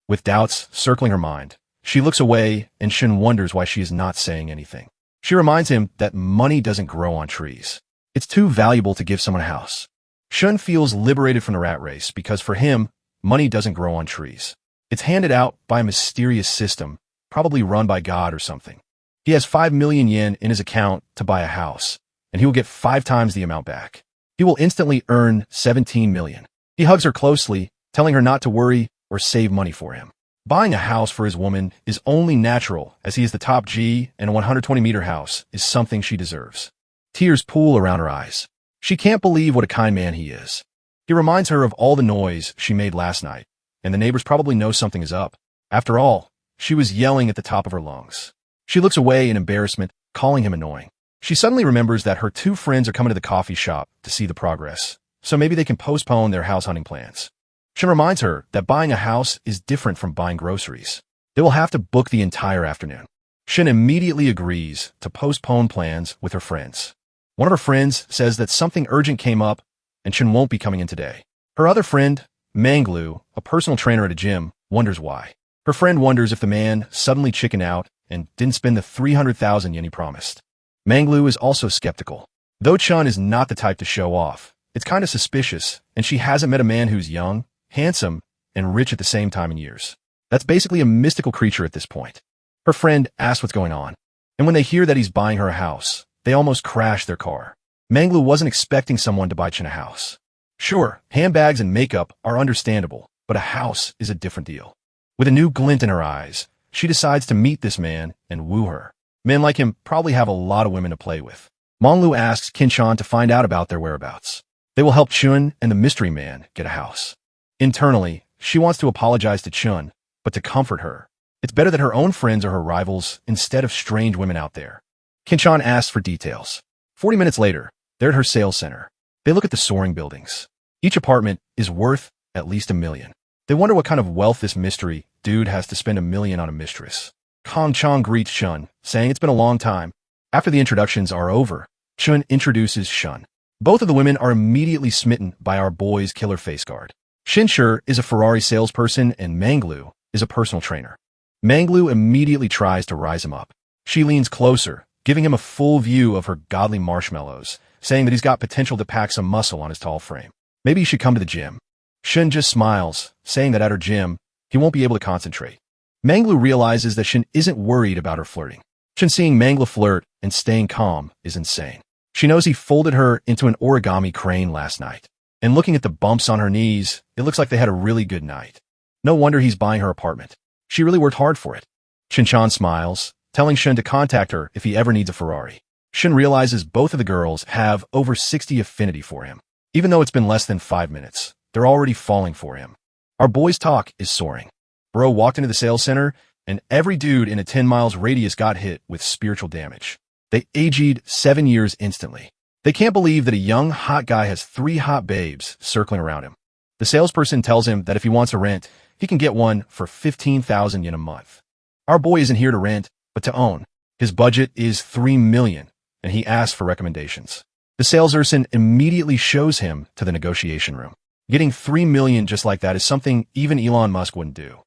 With doubts circling her mind, she looks away and Shin wonders why she is not saying anything. She reminds him that money doesn't grow on trees. It's too valuable to give someone a house. Shun feels liberated from the rat race because for him, money doesn't grow on trees. It's handed out by a mysterious system, probably run by God or something. He has 5 million yen in his account to buy a house, and he will get 5 times the amount back. He will instantly earn 17 million. He hugs her closely, telling her not to worry or save money for him. Buying a house for his woman is only natural as he is the top G and a 120-meter house is something she deserves. Tears pool around her eyes. She can't believe what a kind man he is. He reminds her of all the noise she made last night, and the neighbors probably know something is up. After all, she was yelling at the top of her lungs. She looks away in embarrassment, calling him annoying. She suddenly remembers that her 2 friends are coming to the coffee shop to see the progress, so maybe they can postpone their house hunting plans. Shin reminds her that buying a house is different from buying groceries. They will have to book the entire afternoon. Shin immediately agrees to postpone plans with her friends. One of her friends says that something urgent came up and Shin won't be coming in today. Her other friend, Manglu, a personal trainer at a gym, wonders why. Her friend wonders if the man suddenly chickened out and didn't spend the 300,000 yen he promised. Manglu is also skeptical. Though Chun is not the type to show off, it's kind of suspicious, and she hasn't met a man who's young, handsome, and rich at the same time in years. That's basically a mystical creature at this point. Her friend asks what's going on, and when they hear that he's buying her a house, they almost crash their car. Manglu wasn't expecting someone to buy Chin a house. Sure, handbags and makeup are understandable, but a house is a different deal. With a new glint in her eyes, she decides to meet this man and woo her. Men like him probably have a lot of women to play with. Manglu asks Kinchan to find out about their whereabouts. They will help Chun and the mystery man get a house. Internally, she wants to apologize to Chun, but to comfort her. It's better that her own friends are her rivals instead of strange women out there. Kinchan asks for details. 40 minutes later, they're at her sales center. They look at the soaring buildings. Each apartment is worth at least $1 million. They wonder what kind of wealth this mystery dude has to spend $1 million on a mistress. Kong Chong greets Chun, saying it's been a long time. After the introductions are over, Chun introduces Shun. Both of the women are immediately smitten by our boy's killer face guard. Shinshur is a Ferrari salesperson and Manglu is a personal trainer. Manglu immediately tries to rise him up. She leans closer, giving him a full view of her godly marshmallows, saying that he's got potential to pack some muscle on his tall frame. Maybe he should come to the gym. Shin just smiles, saying that at her gym, he won't be able to concentrate. Manglu realizes that Shin isn't worried about her flirting. Shin seeing Manglu flirt and staying calm is insane. She knows he folded her into an origami crane last night. And looking at the bumps on her knees, it looks like they had a really good night. No wonder he's buying her apartment. She really worked hard for it. Shinchan smiles, telling Shin to contact her if he ever needs a Ferrari. Shin realizes both of the girls have over 60 affinity for him. Even though it's been less than 5 minutes, they're already falling for him. Our boy's talk is soaring. Bro walked into the sales center, and every dude in a 10 miles radius got hit with spiritual damage. They aged 7 years instantly. They can't believe that a young, hot guy has 3 hot babes circling around him. The salesperson tells him that if he wants a rent, he can get one for 15,000 yen a month. Our boy isn't here to rent, but to own. His budget is 3 million, and he asks for recommendations. The salesperson immediately shows him to the negotiation room. Getting 3 million just like that is something even Elon Musk wouldn't do.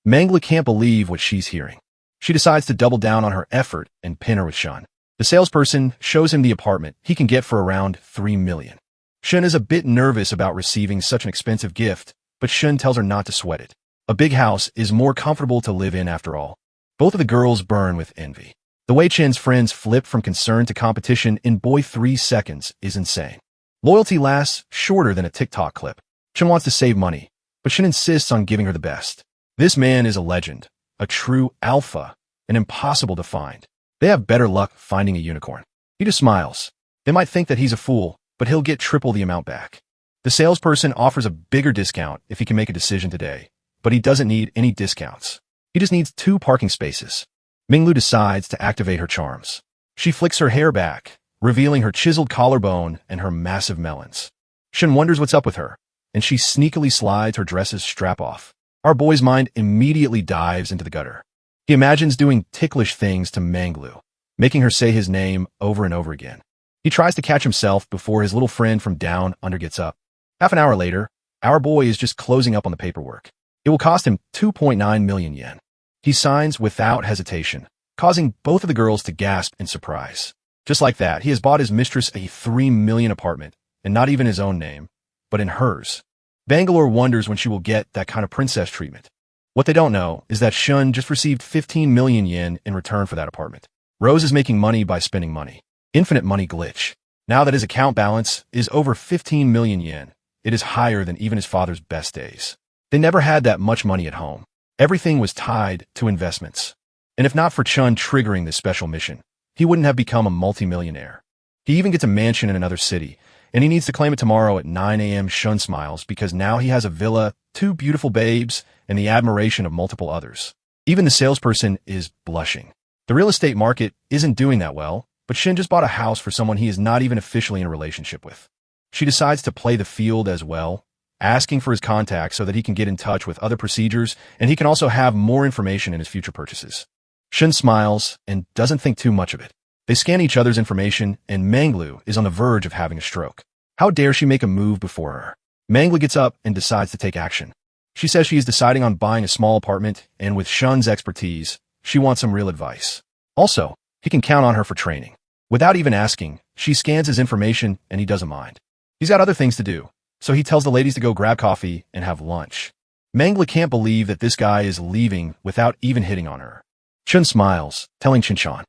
Mangla can't believe what she's hearing. She decides to double down on her effort and pin her with Shun. The salesperson shows him the apartment he can get for around 3 million. Shun is a bit nervous about receiving such an expensive gift, but Shun tells her not to sweat it. A big house is more comfortable to live in after all. Both of the girls burn with envy. The way Chen's friends flip from concern to competition in 3 seconds is insane. Loyalty lasts shorter than a TikTok clip. Chen wants to save money, but Shin insists on giving her the best. This man is a legend, a true alpha, and impossible to find. They have better luck finding a unicorn. He just smiles. They might think that he's a fool, but he'll get triple the amount back. The salesperson offers a bigger discount if he can make a decision today, but he doesn't need any discounts. He just needs 2 parking spaces. Minglu decides to activate her charms. She flicks her hair back, revealing her chiseled collarbone and her massive melons. Shin wonders what's up with her, and she sneakily slides her dress's strap off. Our boy's mind immediately dives into the gutter. He imagines doing ticklish things to Manglu, making her say his name over and over again. He tries to catch himself before his little friend from down under gets up. Half an hour later, our boy is just closing up on the paperwork. It will cost him 2.9 million yen. He signs without hesitation, causing both of the girls to gasp in surprise. Just like that, he has bought his mistress a 3 million apartment, and not even his own name, but in hers. Bangalore wonders when she will get that kind of princess treatment. What they don't know is that Shun just received 15 million yen in return for that apartment. Rose is making money by spending money. Infinite money glitch. Now that his account balance is over 15 million yen, it is higher than even his father's best days. They never had that much money at home. Everything was tied to investments. And if not for Chun triggering this special mission, he wouldn't have become a multimillionaire. He even gets a mansion in another city, and he needs to claim it tomorrow at 9 a.m. Shun smiles because now he has a villa, 2 beautiful babes, and the admiration of multiple others. Even the salesperson is blushing. The real estate market isn't doing that well, but Shin just bought a house for someone he is not even officially in a relationship with. She decides to play the field as well, asking for his contact so that he can get in touch with other procedures and he can also have more information in his future purchases. Shin smiles and doesn't think too much of it. They scan each other's information and Manglu is on the verge of having a stroke. How dare she make a move before her? Manglu gets up and decides to take action. She says she is deciding on buying a small apartment and with Shun's expertise, she wants some real advice. Also, he can count on her for training. Without even asking, she scans his information and he doesn't mind. He's got other things to do, so he tells the ladies to go grab coffee and have lunch. Mangla can't believe that this guy is leaving without even hitting on her. Chun smiles, telling Chinchan,